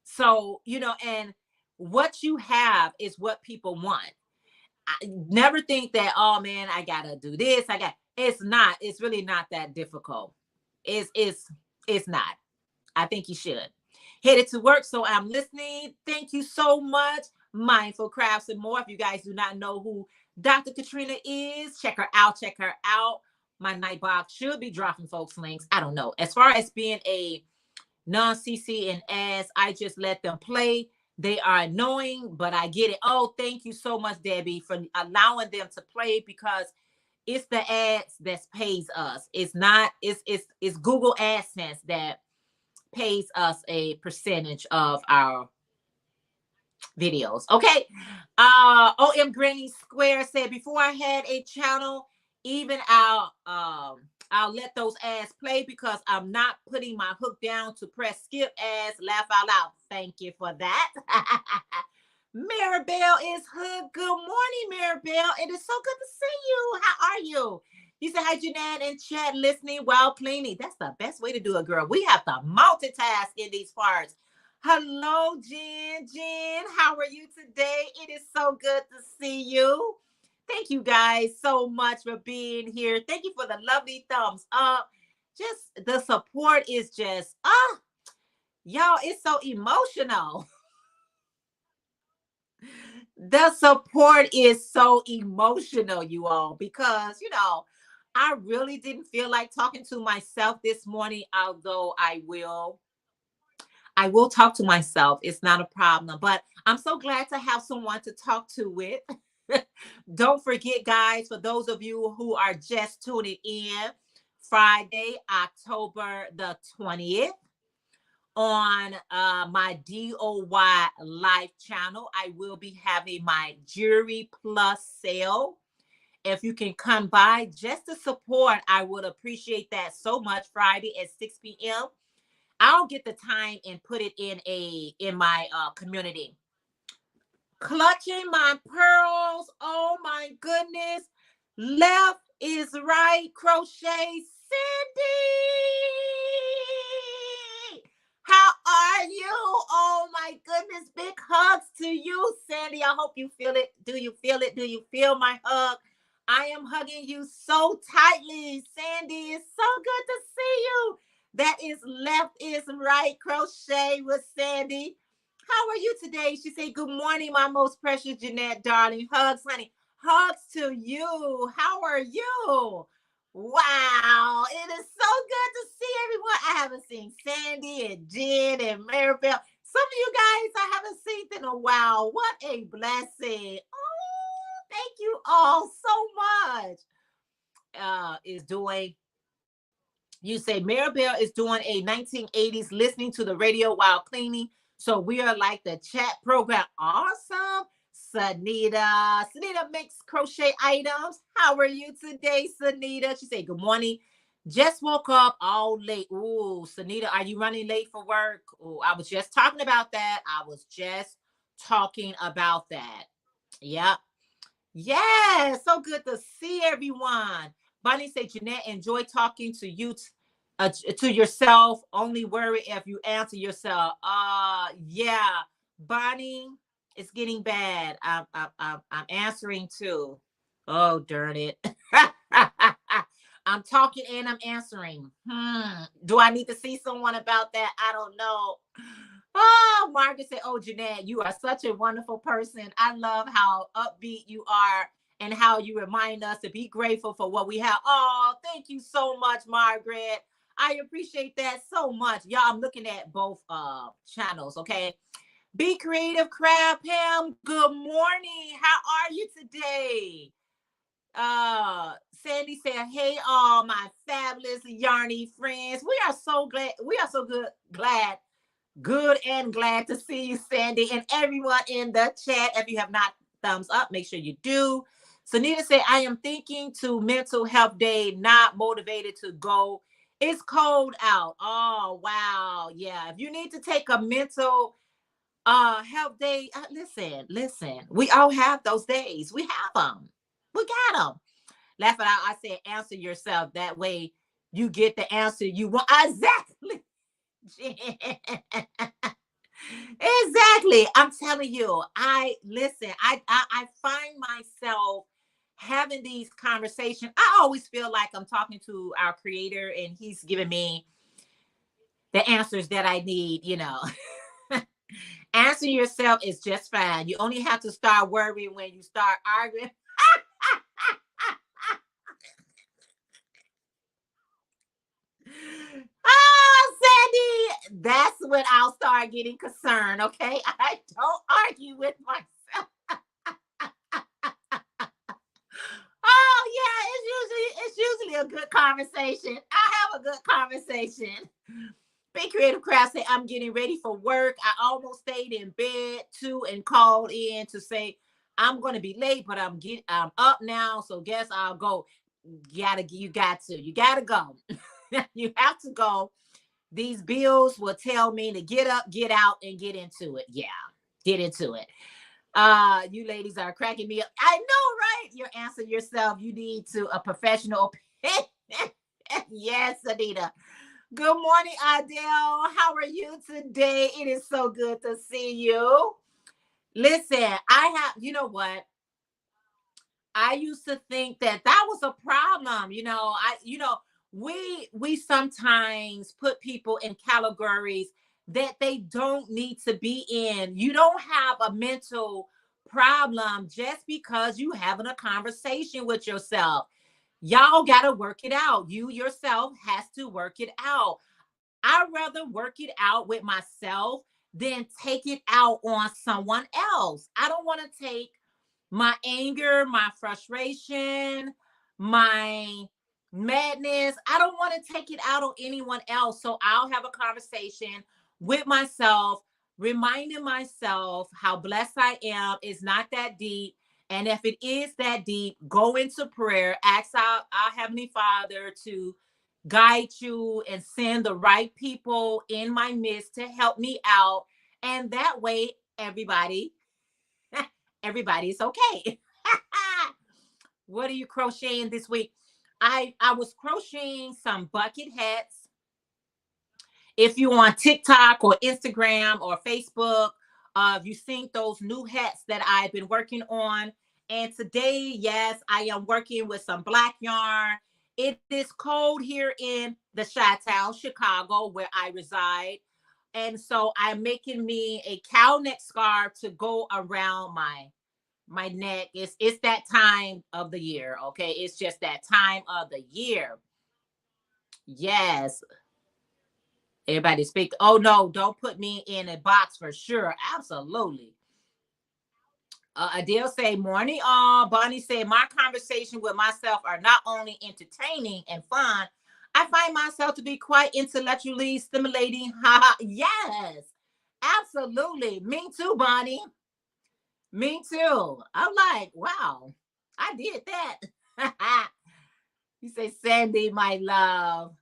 So, you know, and what you have is what people want. I never think that, oh man, I gotta do this. It's really not that difficult. It's not. I think you should. Headed to work, so I'm listening. Thank you so much. Mindful Crafts and More. If you guys do not know who Dr. Katrina is, check her out. Check her out. My night box should be dropping folks links. I don't know. As far as being a non-CC and ads, I just let them play. They are annoying, but I get it. Oh, thank you so much, Debbie, for allowing them to play, because it's the ads that pays us. It's not, it's Google AdSense that pays us a percentage of our videos. Okay. OM Granny Square said, before I had a channel, even our I'll let those ads play because I'm not putting my hook down to press skip ads. Laugh out loud. Thank you for that. Maribel is hooked. Good morning, Maribel. It is so good to see you. How are you? You said hi, Jeanette, and chat listening while cleaning. That's the best way to do it, girl. We have to multitask in these parts. Hello, Jen. Jen, how are you today? It is so good to see you. Thank you guys so much for being here. Thank you for the lovely thumbs up. Just the support is just, y'all, it's so emotional. The support is so emotional, you all, because, I really didn't feel like talking to myself this morning, although I will talk to myself. It's not a problem, but I'm so glad to have someone to talk to with. Don't forget, guys, for those of you who are just tuning in, Friday, October the 20th, on my DOY live channel, I will be having my Jury Plus sale. If you can come by just to support, I would appreciate that so much. Friday at 6 p.m. I'll get the time and put it in my community. Clutching my pearls. Oh my goodness. Left is right. Crochet Cindy. How are you? Oh my goodness. Big hugs to you, Sandy. I hope you feel it. Do you feel it? Do you feel my hug? I am hugging you so tightly, Sandy. It's so good to see you. That is Left is Right Crochet with Sandy. How are you today? She said, good morning, my most precious Jeanette, darling. Hugs, honey. Hugs to you. How are you? Wow. It is so good to see everyone. I haven't seen Sandy and Jen and Maribel. Some of you guys I haven't seen in a while. What a blessing. Oh, thank you all so much. You say Maribel is doing a 1980s listening to the radio while cleaning. So we are like the chat program. Awesome. Sanita makes crochet items. How are you today, Sanita? She said, good morning. Just woke up all late. Ooh, Sanita, are you running late for work? Oh, I was just talking about that. Yep. Yeah, so good to see everyone. Bonnie said, Jeanette, enjoy talking to you, to yourself. Only worry if you answer yourself. Yeah, Bonnie, it's getting bad. I'm answering too. Oh, darn it. I'm talking and I'm answering. Do I need to see someone about that? I don't know. Oh, Margaret said, oh, Jeanette, you are such a wonderful person. I love how upbeat you are and how you remind us to be grateful for what we have. Oh, thank you so much, Margaret. I appreciate that so much. Y'all, I'm looking at both channels, okay? Be Creative Crab Pam, good morning. How are you today? Sandy said, hey, all my fabulous yarny friends. We are so good and glad to see you, Sandy, and everyone in the chat. If you have not thumbs up, make sure you do. Sunita said, I am thinking to mental health day, not motivated to go. It's cold out. Oh, wow. Yeah. If you need to take a mental health day, listen. We all have those days. We have them. We got them. Laughing out, I said, answer yourself. That way you get the answer you want. Exactly. Exactly. I'm telling you, I find myself having these conversations. I always feel like I'm talking to our creator and he's giving me the answers that I need. Answering yourself is just fine. You only have to start worrying when you start arguing. Sandy, that's when I'll start getting concerned. Okay, I don't argue with myself. Oh yeah, it's usually a good conversation. I have a good conversation. Big Creative Craft say, I'm getting ready for work. I almost stayed in bed too and called in to say I'm going to be late, but I'm up now, so guess I'll go. You got to go. You have to go. These bills will tell me to get up, get out, and get into it. Yeah, get into it. You ladies are cracking me up. I know, right? You're answering yourself. You need to a professional opinion. Yes, Anita. Good morning, Adele. How are you today? It is so good to see you. Listen, I have, you know what? I used to think that that was a problem. We sometimes put people in categories that they don't need to be in. You don't have a mental problem just because you having a conversation with yourself. Y'all got to work it out. You yourself has to work it out. I'd rather work it out with myself than take it out on someone else. I don't want to take my anger, my frustration, my madness. I don't want to take it out on anyone else. So I'll have a conversation with myself, reminding myself how blessed I am. It's not that deep. And if it is that deep, go into prayer, ask our Heavenly Father to guide you and send the right people in my midst to help me out. And that way, everybody's okay. What are you crocheting this week? I was crocheting some bucket hats. If you on TikTok or Instagram or Facebook, you seen those new hats that I've been working on. And today, yes, I am working with some black yarn. It is cold here in the Chi-Town, Chicago, where I reside. And so I'm making me a cow neck scarf to go around my neck. It's that time of the year. Okay, it's just that time of the year. Yes, everybody speak. Oh no, don't put me in a box for sure. Absolutely. Adele say morning. Bonnie said my conversation with myself are not only entertaining and fun. I find myself to be quite intellectually stimulating. Yes, absolutely. Me too, Bonnie. Me too. I'm like, wow, I did that. You say, Sandy, my love.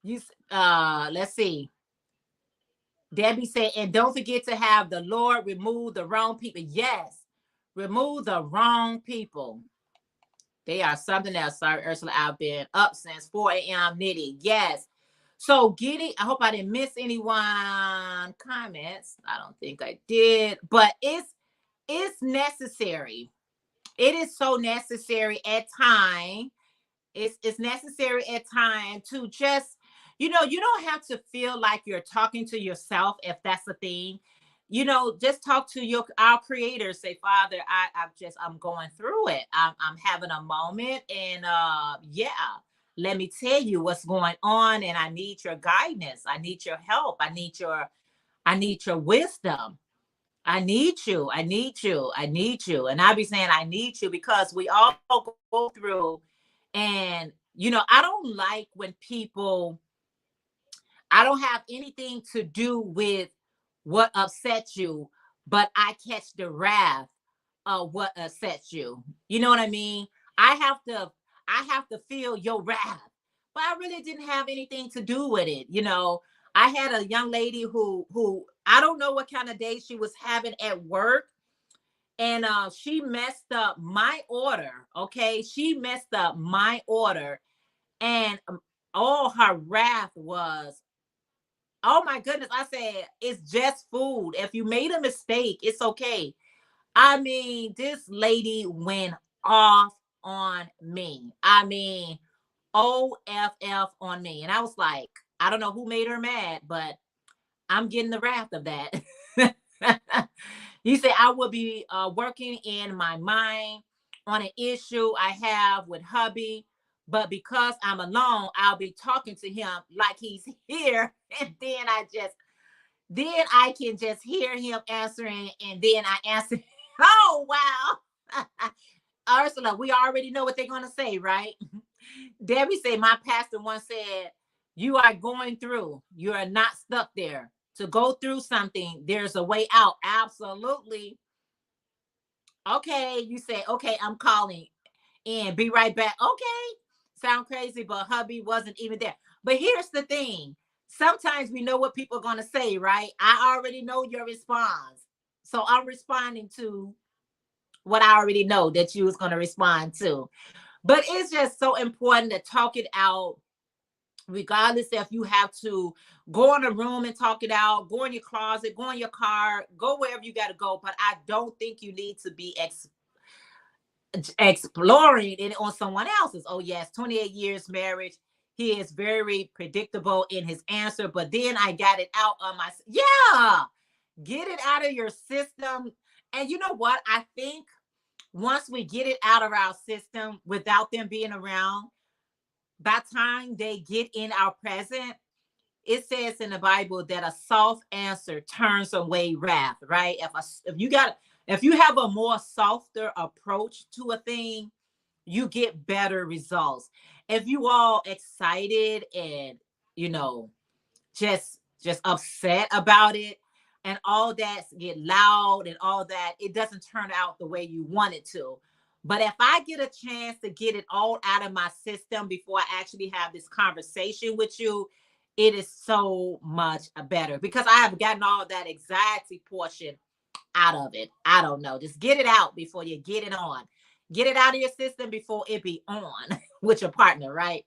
Let's see. Debbie said, and don't forget to have the Lord remove the wrong people. Yes, remove the wrong people. They are something else. Sorry, Ursula, I've been up since 4 a.m. knitting. Yes. So getting, I hope I didn't miss anyone comments. I don't think I did, but it's necessary. It is so necessary at time. It's necessary at time to just, you don't have to feel like you're talking to yourself if that's the thing. Just talk to our creator. Say, Father, I'm going through it. I'm having a moment, and yeah, let me tell you what's going on, and I need your guidance. I need your help. I need your wisdom. I need you. I need you. I need you. And I be saying I need you because we all go through. And I don't like when people, I don't have anything to do with what upsets you, but I catch the wrath of what upsets you. You know what I mean? I have to I have to feel your wrath. But I really didn't have anything to do with it. I had a young lady who I don't know what kind of day she was having at work, and she messed up my order. Okay, she messed up my order, and all her wrath was, oh my goodness. I said, it's just food. If you made a mistake, it's okay. I mean, this lady went off on me. I mean, OFF on me. And I was like, I don't know who made her mad, but I'm getting the wrath of that. You say I will be working in my mind on an issue I have with hubby, but because I'm alone, I'll be talking to him like he's here, and then I can just hear him answering, and then I answer. Oh wow, Ursula, we already know what they're gonna say, right? Debbie said, my pastor once said, you are going through, you are not stuck there. To go through something, there's a way out. Absolutely. Okay, you say, okay, I'm calling. and be right back. Okay. Sound crazy, but hubby wasn't even there. But here's the thing. Sometimes we know what people are going to say, right? I already know your response. So I'm responding to what I already know that you was going to respond to. But it's just so important to talk it out, regardless if you have to go in a room and talk it out, go in your closet, go in your car, go wherever you got to go. But I don't think you need to be exploring it on someone else's. Oh, yes, 28 years marriage. He is very predictable in his answer. But then I got it out on my, yeah, get it out of your system. And you know what? I think once we get it out of our system without them being around, by the time they get in our present, it says in the Bible that a soft answer turns away wrath, right? If you have a more softer approach to a thing, you get better results. If you all excited and you know just upset about it and all that get loud and all that, it doesn't turn out the way you want it to. But if I get a chance to get it all out of my system before I actually have this conversation with you, it is so much better because I have gotten all that anxiety portion out of it. I don't know. Just get it out before you get it on. Get it out of your system before it be on with your partner, right?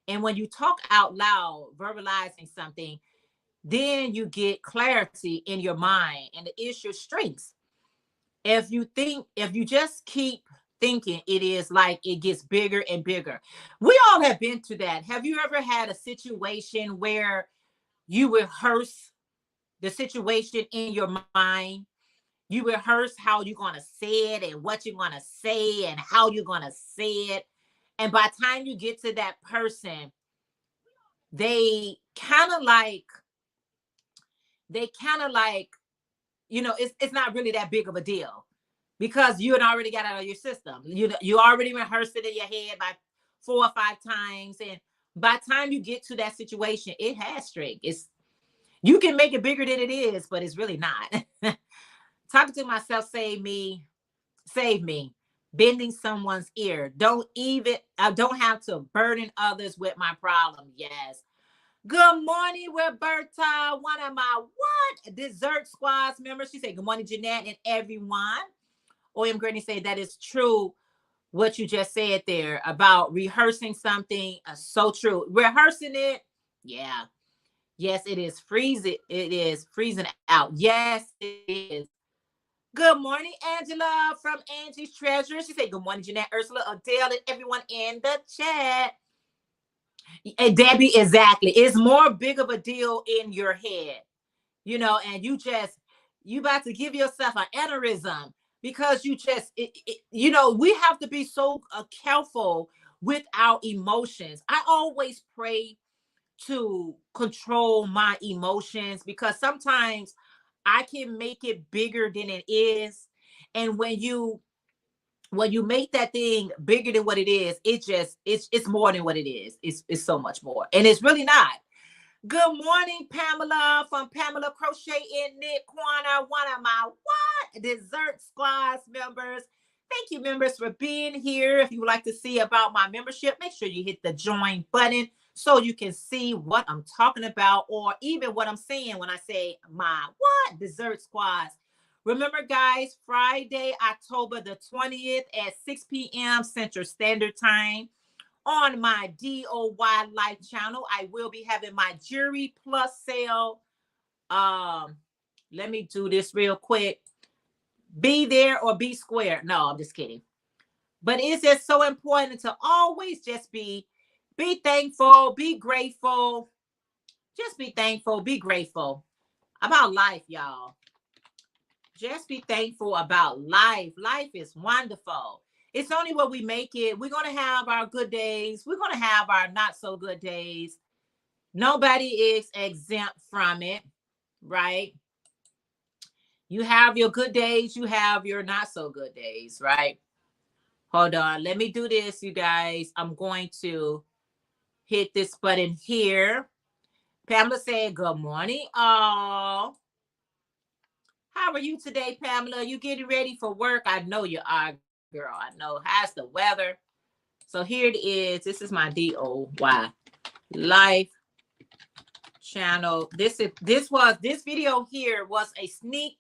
And when you talk out loud, verbalizing something, then you get clarity in your mind and the issue shrinks. If you just keep thinking, it is like it gets bigger and bigger. We all have been to that. Have you ever had a situation where you rehearse the situation in your mind? You rehearse how you're going to say it and what you're going to say and how you're going to say it. And by the time you get to that person, they kind of like, they kind of like, it's not really that big of a deal because you had already got it out of your system. You already rehearsed it in your head by 4 or 5 times. And by the time you get to that situation, it has strength. You can make it bigger than it is, but it's really not. Talking to myself save me. Bending someone's ear. I don't have to burden others with my problem. Yes. Good morning, Roberta. One of my dessert squads members. She said, good morning, Jeanette and everyone. O.M. Granny said that is true what you just said there about rehearsing something. So true. Rehearsing it. Yeah. Yes, it is freezing. It is freezing out. Yes, it is. Good morning, Angela from Angie's Treasure. She said, good morning, Jeanette, Ursula, Adele, and everyone in the chat. And Debbie, exactly. It's more big of a deal in your head, and you about to give yourself an aneurysm because we have to be so careful with our emotions. I always pray to control my emotions because sometimes I can make it bigger than it is. And when you make that thing bigger than what it is, it's more than what it is. It's so much more. And it's really not. Good morning, Pamela from Pamela Crochet in Knit Corner, one of my dessert squads members. Thank you, members, for being here. If you would like to see about my membership, make sure you hit the join button so you can see what I'm talking about or even what I'm saying when I say my dessert squads. Remember, guys, Friday, October the 20th at 6 p.m. Central Standard Time on my DOY Life channel, I will be having my Jury Plus sale. Let me do this real quick. Be there or be square. No, I'm just kidding. But it's just so important to always just be thankful, be grateful. Just be thankful, be grateful about life, y'all. Just be thankful about life. Life is wonderful. It's only what we make it. We're going to have our good days. We're going to have our not so good days. Nobody is exempt from it, right? You have your good days. You have your not so good days, right? Hold on. Let me do this, you guys. I'm going to hit this button here. Pamela said, good morning, all. How are you today, Pamela? You getting ready for work? I know you are, girl. I know. How's the weather? So here it is. This is my DOY life channel. This video here was a sneak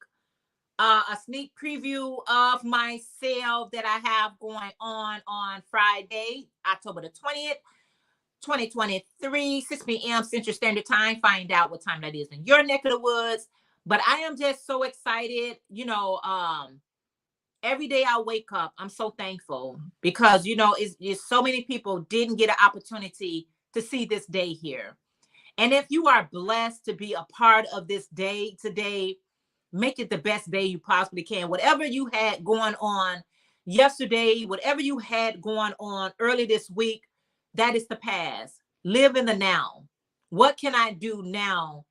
preview of my sale that I have going on Friday, October the 20th, 2023, 6 p.m. Central Standard Time. Find out what time that is in your neck of the woods. But I am just so excited. You know, every day I wake up, I'm so thankful because, you know, it's so many people didn't get an opportunity to see this day here. And if you are blessed to be a part of this day today, make it the best day you possibly can. Whatever you had going on yesterday, whatever you had going on early this week, that is the past. Live in the now. What can I do now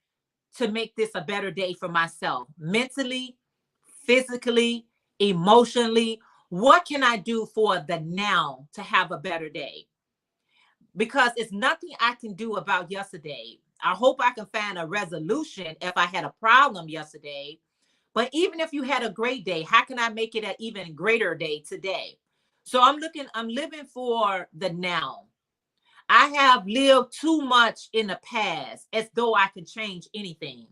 to make this a better day for myself? Mentally, physically, emotionally. What can I do for the now to have a better day? Because it's nothing I can do about yesterday. I hope I can find a resolution if I had a problem yesterday. But even if you had a great day, how can I make it an even greater day today? So I'm living for the now. I have lived too much in the past as though I could change anything.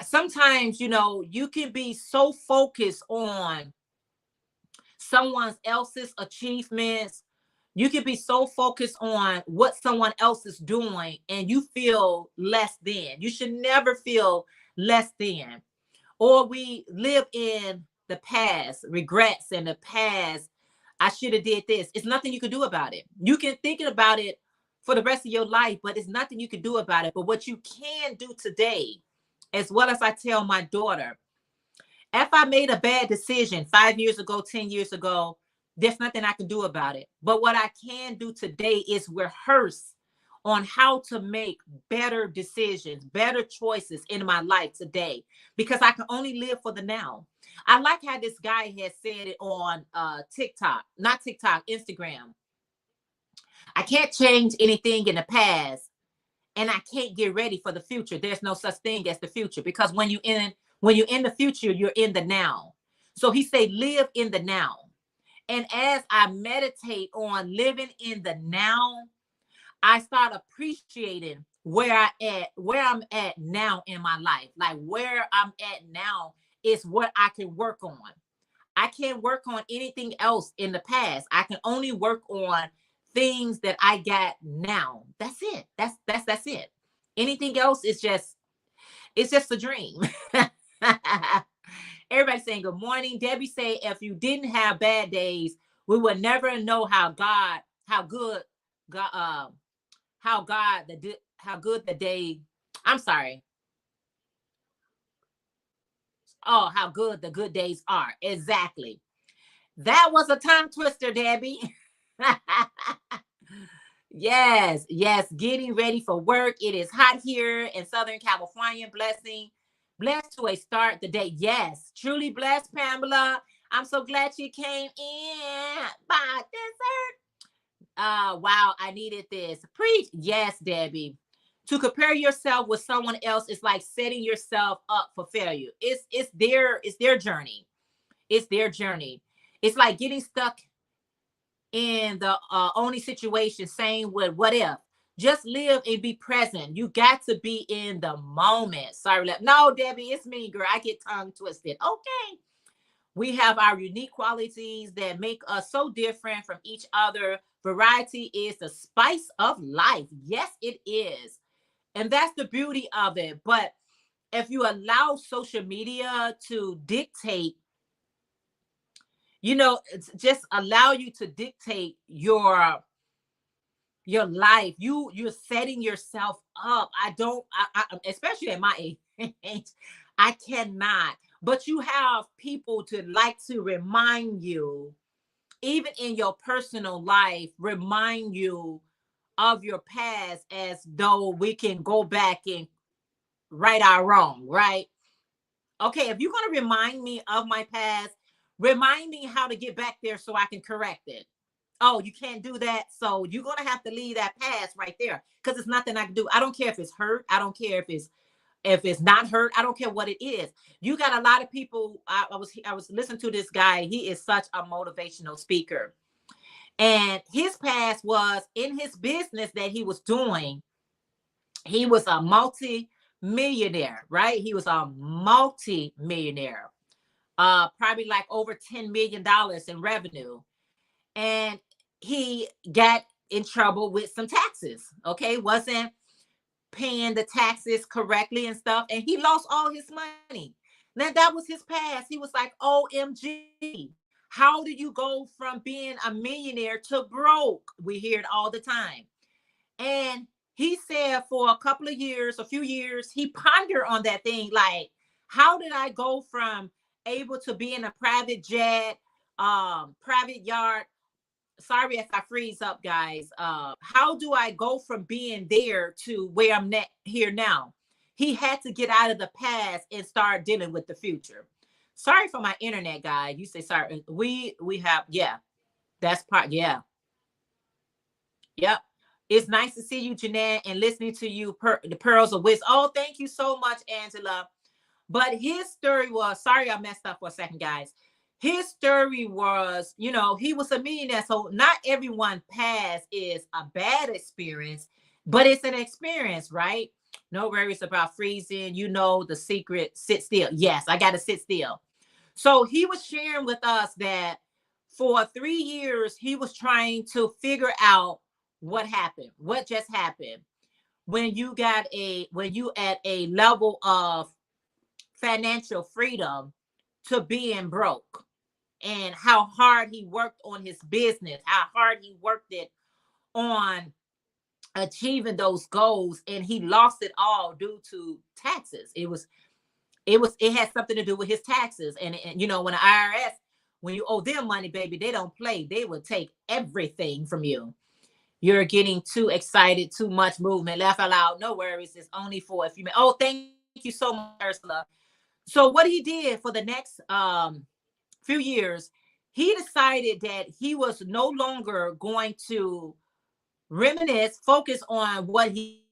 Sometimes, you know, you can be so focused on someone else's achievements. You can be so focused on what someone else is doing and you feel less than. You should never feel less than. Or we live in the past, regrets in the past. I should have did this. It's nothing you can do about it. You can think about it for the rest of your life, but it's nothing you can do about it. But what you can do today, as well as I tell my daughter, if I made a bad decision 5 years ago, 10 years ago, there's nothing I can do about it. But what I can do today is rehearse on how to make better decisions, better choices in my life today, because I can only live for the now. I like how this guy has said it on Instagram. I can't change anything in the past and I can't get ready for the future. There's no such thing as the future, because when you're in the future, you're in the now. So he said, live in the now. And as I meditate on living in the now, I start appreciating where I'm at now in my life. Like where I'm at now is what I can work on. I can't work on anything else in the past. I can only work on things that I got now. That's it. That's it. Anything else is just, it's just a dream. Everybody saying good morning. Debbie say, if you didn't have bad days, we would never know how good the day. I'm sorry. Oh, how good the good days are. Exactly. That was a tongue twister, Debbie. Yes. Getting ready for work. It is hot here in Southern California. Blessed to a start the day. Yes, truly blessed, Pamela. I'm so glad you came in. By dessert. Wow, I needed this. Preach. Yes, Debbie. To compare yourself with someone else is like setting yourself up for failure. It's their journey. It's their journey. It's like getting stuck in the only situation, saying with what if. Just live and be present. You got to be in the moment. Sorry, no, Debbie, it's me, girl. I get tongue twisted. Okay. We have our unique qualities that make us so different from each other. Variety is the spice of life. Yes, it is. And that's the beauty of it. But if you allow social media to dictate, you know, it's just allow you to dictate your life, you're setting yourself up. I especially at my age, I cannot. But you have people to like to remind you, even in your personal life, remind you of your past, as though we can go back and right our wrong, right? Okay, if you're going to remind me of my past, remind me how to get back there so I can correct it. Oh, you can't do that. So you're going to have to leave that past right there, because it's nothing I can do. I don't care if it's hurt. I don't care if it's not hurt. I don't care what it is. You got a lot of people. I was listening to this guy. He is such a motivational speaker. And his past was in his business that he was doing. He was a multi-millionaire, right? He was a multi-millionaire, probably like over $10 million in revenue. And he got in trouble with some taxes. Okay, wasn't paying the taxes correctly and stuff, and he lost all his money. Now that was his past. He was like, OMG, how do you go from being a millionaire to broke? We hear it all the time. And he said for a couple of years, a few years, he pondered on that thing, like, how did I go from able to be in a private jet, private yard? Sorry if I freeze up, guys. How do I go from being there to where I'm here now? He had to get out of the past and start dealing with the future. Sorry for my internet, guys. You say sorry. We have, yeah, that's part. Yeah. Yep. It's nice to see you, Jeanette, and listening to you, the pearls of wisdom. Oh, thank you so much, Angela. But his story was, sorry, I messed up for a second, guys. His story was, he was a millionaire. So not everyone past is a bad experience, but it's an experience, right? No worries about freezing. You know the secret, sit still. Yes, I got to sit still. So he was sharing with us that for 3 years, he was trying to figure out what happened, what just happened when you at a level of financial freedom to being broke, and how hard he worked on his business, how hard he worked it on achieving those goals, and he lost it all due to taxes. It had something to do with his taxes. And when the IRS, when you owe them money, baby, they don't play. They will take everything from you. You're getting too excited, too much movement. Laugh out loud. No worries. It's only for a few minutes. Oh, thank you so much, Ursula. So what he did for the next few years, he decided that he was no longer going to reminisce, focus on what he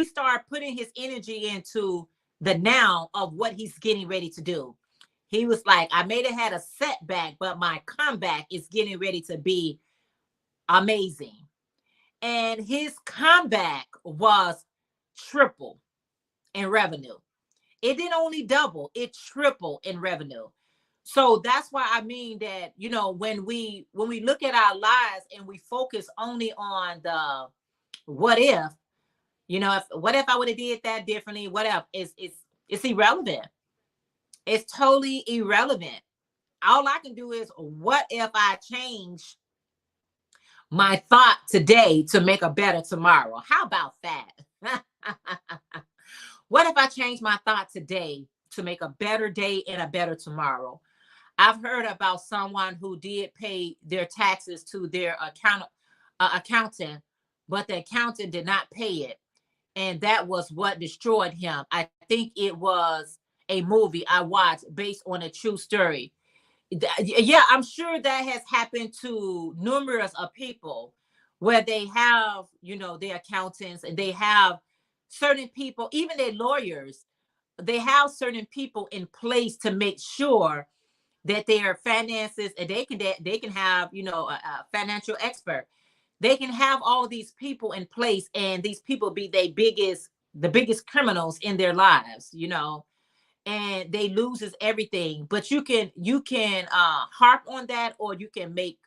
started putting his energy into the now of what he's getting ready to do. He was like, I may have had a setback, but my comeback is getting ready to be amazing. And his comeback was triple in revenue. It didn't only double, it tripled in revenue. So that's why I mean that, when we look at our lives and we focus only on the what if, what if I would have did that differently? What if? It's irrelevant. It's totally irrelevant. All I can do is, what if I change my thought today to make a better tomorrow? How about that? What if I change my thought today to make a better day and a better tomorrow? I've heard about someone who did pay their taxes to their accountant, but the accountant did not pay it. And that was what destroyed him. I think it was a movie I watched based on a true story. Yeah, I'm sure that has happened to numerous of people where they have, their accountants, and they have certain people, even their lawyers, they have certain people in place to make sure that their finances, and they can have, a financial expert. They can have all these people in place, and these people be the biggest criminals in their lives, and they loses everything. But you can harp on that, or you can make,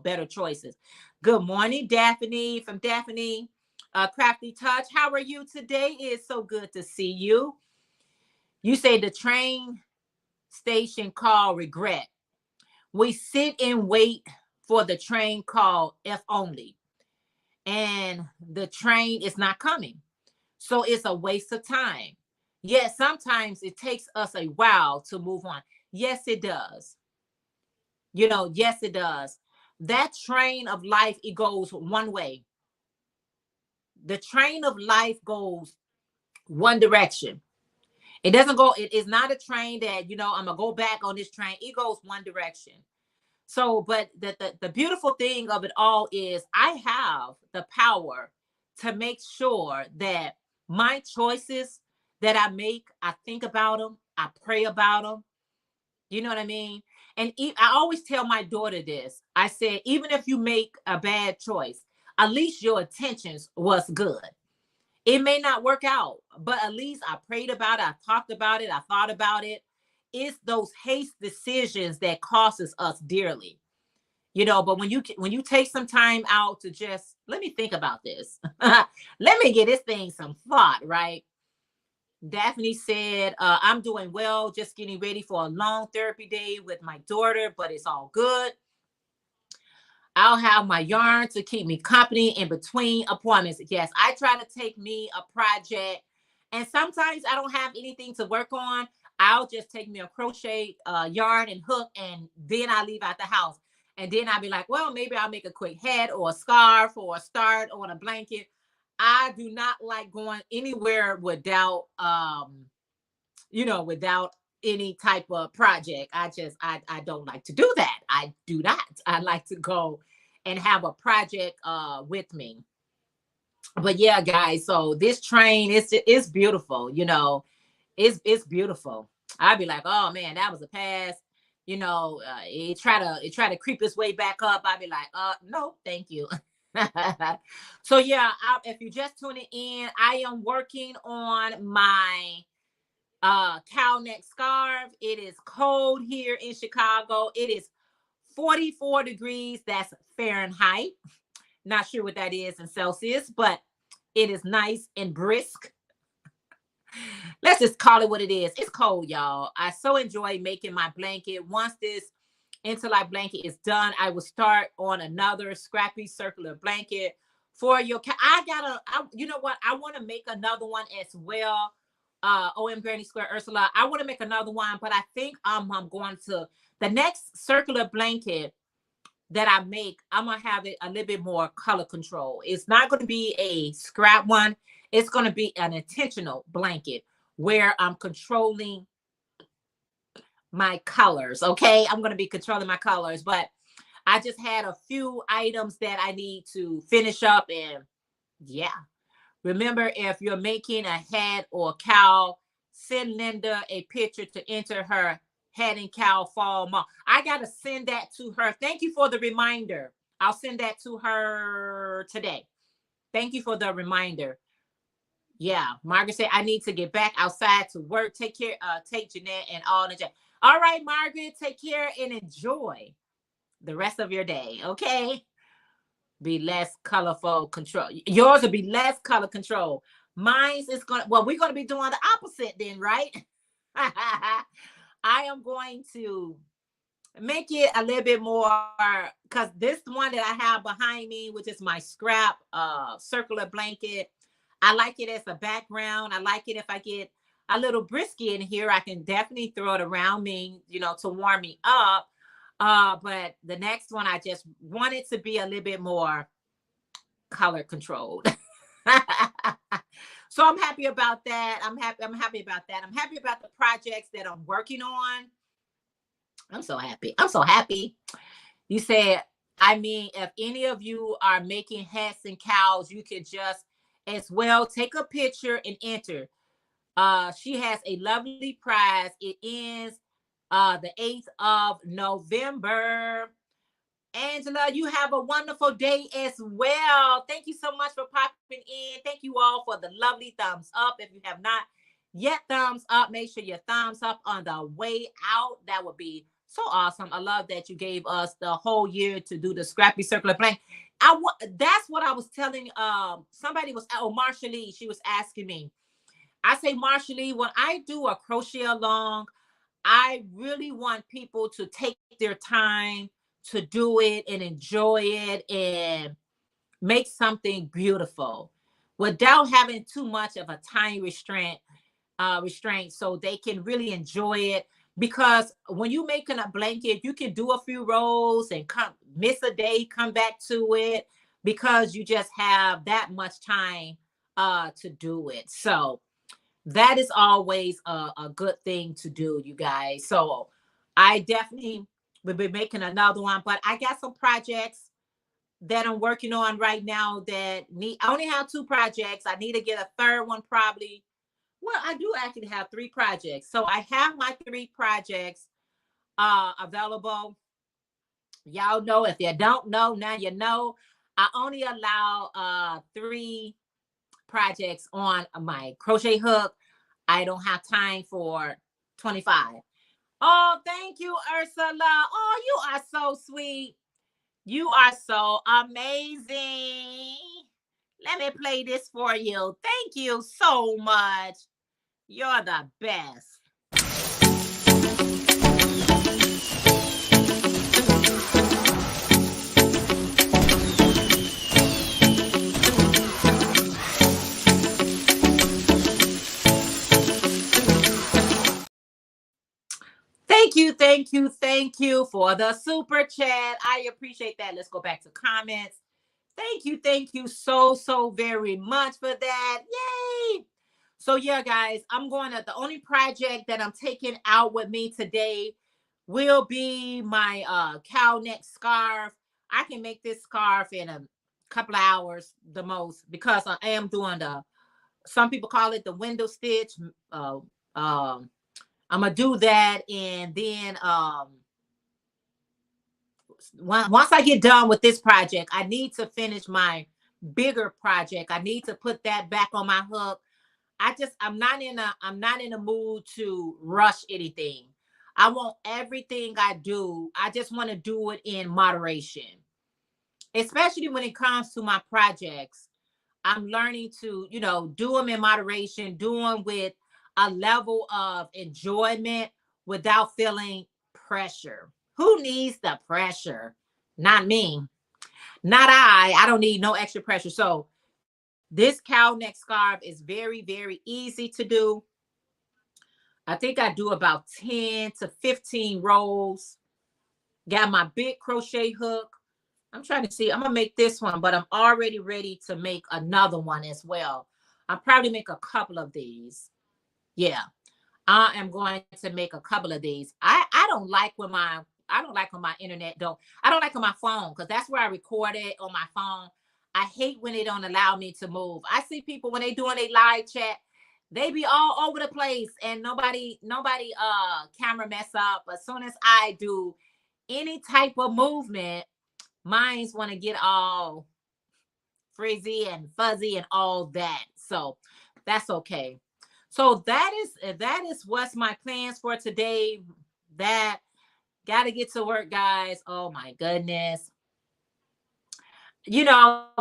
better choices. Good morning, Daphne from Daphne Crafty Touch. How are you today? It's so good to see you. You say the train station called regret. We sit and wait for the train called if only, and the train is not coming. So it's a waste of time. Yes, sometimes it takes us a while to move on. Yes, it does. Yes, it does. That train of life, it goes one way. The train of life goes one direction. It doesn't go, it is not a train that, I'm gonna go back on this train. It goes one direction. So, but the beautiful thing of it all is I have the power to make sure that my choices that I make, I think about them, I pray about them. You know what I mean? And I always tell my daughter this. I said, even if you make a bad choice, at least your intentions was good. It may not work out, but at least I prayed about it. I talked about it. I thought about it. It's those haste decisions that causes us dearly, but when you take some time out to just let me think about this. Let me give this thing some thought, right? Daphne said, I'm doing well, just getting ready for a long therapy day with my daughter, but it's all good. I'll have my yarn to keep me company in between appointments. Yes, I try to take me a project, and sometimes I don't have anything to work on. I'll just take me a crochet yarn and hook, and then I leave out the house. And then I'll be like, well, maybe I'll make a quick hat or a scarf or a start on a blanket. I do not like going anywhere without without any type of project. I don't like to do that. I do not. I like to go and have a project with me. But yeah, guys, so this train is beautiful, it's beautiful. I'd be like, oh man, that was a pass. It try to creep its way back up. I'd be like, no, thank you. So yeah, if you're just tuning in, I am working on my cow neck scarf. It is cold here in Chicago. It is 44 degrees. That's Fahrenheit. Not sure what that is in Celsius, but it is nice and brisk. Let's just call it what it is. It's cold, y'all. I so enjoy making my blanket. Once this interlock blanket is done, I will start on another scrappy circular blanket for your cat. You know what? I want to make another one as well. OM Granny Square Ursula. I want to make another one, but I think I'm going to the next circular blanket that I make, I'm gonna have it a little bit more color control. It's not going to be a scrap one. It's going to be an intentional blanket where I'm controlling my colors. Okay, I'm going to be controlling my colors, but I just had a few items that I need to finish up, and yeah. Remember, if you're making a hat or a cowl, send Linda a picture to enter her hat and cowl fall month. I got to send that to her. Thank you for the reminder. I'll send that to her today. Thank you for the reminder. Yeah, Margaret said, I need to get back outside to work. Take care. Take Jeanette and all the. All right, Margaret, take care and enjoy the rest of your day. Okay. Be less colorful control. Yours will be less color control. Mine's is we're gonna be doing the opposite then, right? I am going to make it a little bit more, because this one that I have behind me, which is my scrap circular blanket, I like it as a background. I like it if I get a little brisket in here, I can definitely throw it around me, to warm me up. But the next one, I just want it to be a little bit more color controlled. So I'm happy about that. I'm happy about that. I'm happy about the projects that I'm working on. I'm so happy. I'm so happy. You said, if any of you are making hats and cowls, you could just as well take a picture and enter. She has a lovely prize. It ends the 8th of November. Angela, you have a wonderful day as well. Thank you so much for popping in. Thank you all for the lovely thumbs up. If you have not yet thumbs up, make sure your thumbs up on the way out. That would be so awesome. I love that you gave us the whole year to do the scrappy circular plank. That's what I was telling somebody was Marsha Lee. She was asking me. I say, Marsha Lee, when I do a crochet along, I really want people to take their time to do it and enjoy it and make something beautiful without having too much of a time restraint, so they can really enjoy it. Because when you're making a blanket, you can do a few rows and miss a day, come back to it, because you just have that much time to do it. So that is always a good thing to do, you guys. So I definitely will be making another one, but I got some projects that I'm working on right now I only have 2 projects. I need to get a third one probably. Well, I do actually have 3 projects. So I have my 3 projects. available. Y'all know, if you don't know, now you know. I only allow 3 projects on my crochet hook. I don't have time for 25. Oh, thank you, Ursula. Oh, you are so sweet. You are so amazing. Let me play this for you. Thank you so much. You're the best. Thank you for the super chat. I appreciate that. Let's go back to comments. Thank you so very much for that. Yay! So yeah, guys, the only project that I'm taking out with me today will be my cow neck scarf. I can make this scarf in a couple of hours the most, because I am doing some people call it the window stitch. I'm gonna do that, and then once I get done with this project, I need to finish my bigger project. I need to put that back on my hook. I'm not in a mood to rush anything. I want everything I do. I just want to do it in moderation, especially when it comes to my projects. I'm learning to, do them in moderation, do them with a level of enjoyment without feeling pressure. Who needs the pressure? Not me. Not I. I don't need no extra pressure. So this cow neck scarf is very easy to do. I think I do about 10 to 15 rows. Got my big crochet hook. I'm trying to see. I'm going to make this one, but I'm already ready to make another one as well. I'll probably make a couple of these. Yeah, I am going to make a couple of these. I don't like when my internet don't. I don't like on my phone, because that's where I record it, on my phone. I hate when they don't allow me to move. I see people when they doing a live chat, they be all over the place, and nobody camera mess up. As soon as I do any type of movement, minds want to get all frizzy and fuzzy and all that. So that's okay. So that is what's my plans for today. That gotta get to work, guys. Oh my goodness.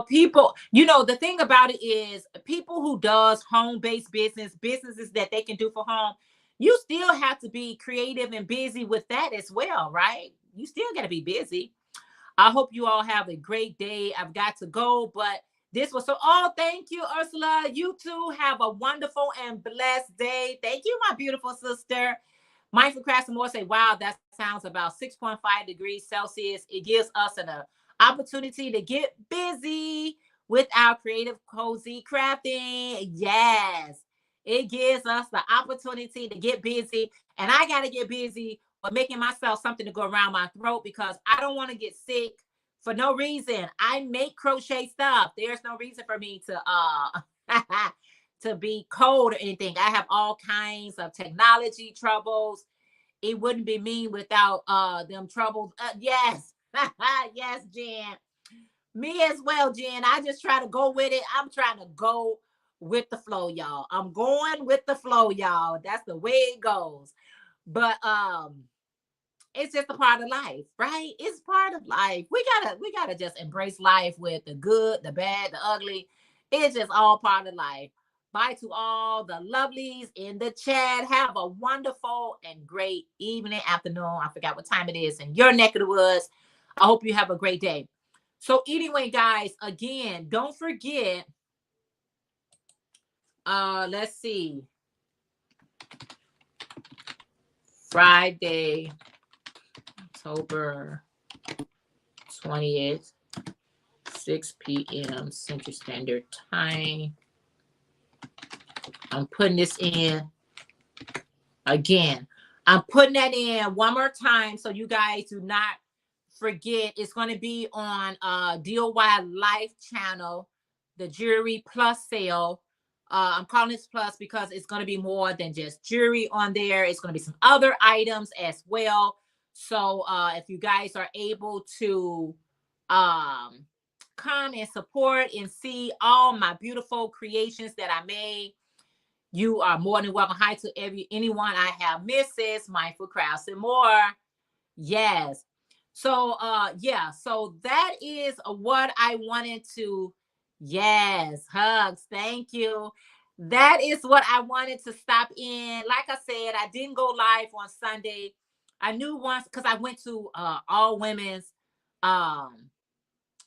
People, the thing about it is, people who does home-based businesses that they can do for home, you still have to be creative and busy with that as well, right? You still got to be busy. I hope you all have a great day. I've got to go, but this was thank you, Ursula. You too have a wonderful and blessed day. Thank you, my beautiful sister. Mindful Crafts and More say, wow, that sounds about 6.5 degrees Celsius. It gives us an opportunity to get busy with our creative, cozy crafting. Yes, it gives us the opportunity to get busy. And I got to get busy with making myself something to go around my throat, because I don't want to get sick for no reason. I make crochet stuff. There's no reason for me to to be cold or anything. I have all kinds of technology troubles. It wouldn't be me without them troubles. Yes. Yes, Jen. Me as well, Jen. I just try to go with it. I'm trying to go with the flow, y'all. I'm going with the flow, y'all. That's the way it goes. But it's just a part of life, right? It's part of life. We gotta just embrace life with the good, the bad, the ugly. It's just all part of life. Bye to all the lovelies in the chat. Have a wonderful and great evening, afternoon. I forgot what time it is in your neck of the woods. I hope you have a great day. So anyway, guys, again, don't forget, let's see, Friday, October 20th, 6 p.m. Central Standard Time. I'm putting this in again. I'm putting that in one more time so you guys do not forget. It's going to be on DOY Life channel, the Jewelry Plus sale. I'm calling this plus because it's going to be more than just jewelry on there. It's going to be some other items as well. So if you guys are able to um, come and support and see all my beautiful creations that I made, you are more than welcome. Hi to anyone I have misses, Mindful Crafts and more. Yes. So yeah, so that is what I wanted to. Yes, hugs. Thank you. That is what I wanted to stop in. Like I said, I didn't go live on Sunday. I knew once because I went to all women's um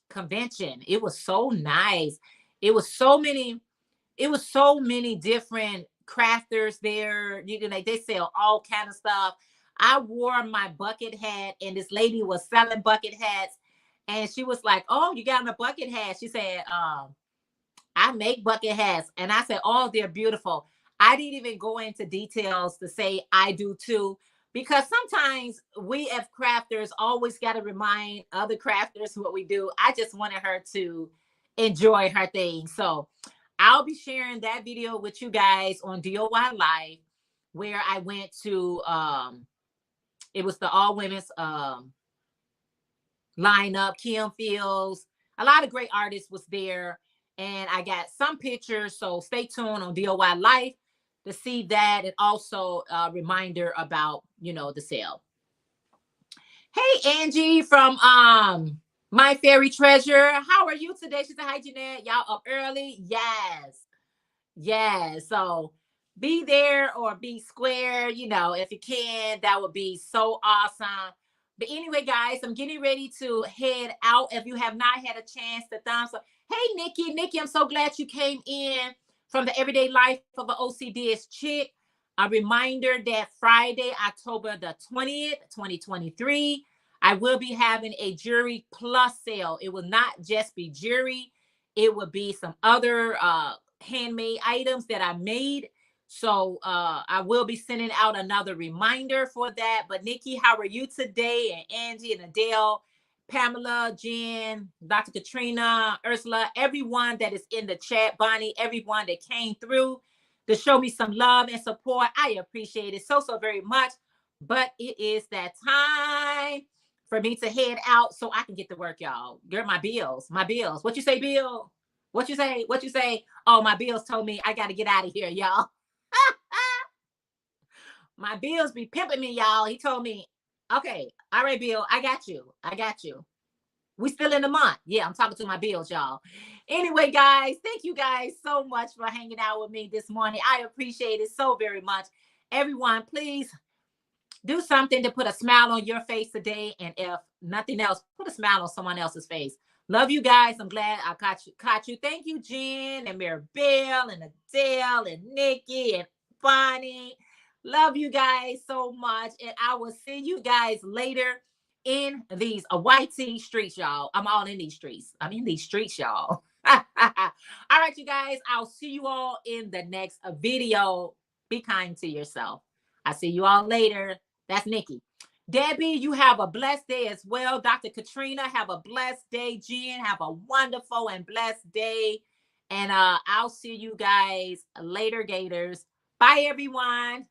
convention. It was so nice. It was so many different crafters there. You know, like they sell all kind of stuff. I wore my bucket hat, and this lady was selling bucket hats, and she was like, "Oh, you got a bucket hat?" She said, I make bucket hats. And I said, "Oh, they're beautiful." I didn't even go into details to say I do too, because sometimes we as crafters always got to remind other crafters what we do. I just wanted her to enjoy her thing. So I'll be sharing that video with you guys on DOY Live, where I went to it was the all women's lineup. Kim Fields, a lot of great artists was there, and I got some pictures. So stay tuned on DOY Life to see that, and also a reminder about the sale. Hey Angie from My Fairy Treasure, how are you today? She said, "Hi Jeanette, y'all up early?" Yes. Yeah, so be there or be square, if you can, that would be so awesome. But anyway, guys, I'm getting ready to head out. If you have not had a chance to thumbs up, hey Nikki, I'm so glad you came in from the Everyday Life of an OCDS Chick. A reminder that Friday, October the 20th, 2023, I will be having a Jewelry Plus sale. It will not just be jewelry, it will be some other handmade items that I made. So I will be sending out another reminder for that. But Nikki, how are you today? And Angie and Adele, Pamela, Jen, Dr. Katrina, Ursula, everyone that is in the chat, Bonnie, everyone that came through to show me some love and support. I appreciate it so very much. But it is that time for me to head out so I can get to work, y'all. Girl, my bills. What you say, Bill? What you say? Oh, my bills told me I got to get out of here, y'all. My bills be pimping me, y'all. He told me, okay, all right, Bill, I got you. We still in the month. Yeah, I'm talking to my bills, y'all. Anyway, guys, thank you guys so much for hanging out with me this morning. I appreciate it so very much. Everyone, please do something to put a smile on your face today. And if nothing else, put a smile on someone else's face. Love you guys. I'm glad I caught you. Thank you, Jen and Maribel and Adele and Nikki and Bonnie. Love you guys so much. And I will see you guys later in these YT streets, y'all. I'm all in these streets. I'm in these streets, y'all. All right, you guys. I'll see you all in the next video. Be kind to yourself. I'll see you all later. That's Nikki. Debbie, you have a blessed day as well. Dr. Katrina, have a blessed day. Jen, have a wonderful and blessed day. And I'll see you guys later, Gators. Bye, everyone.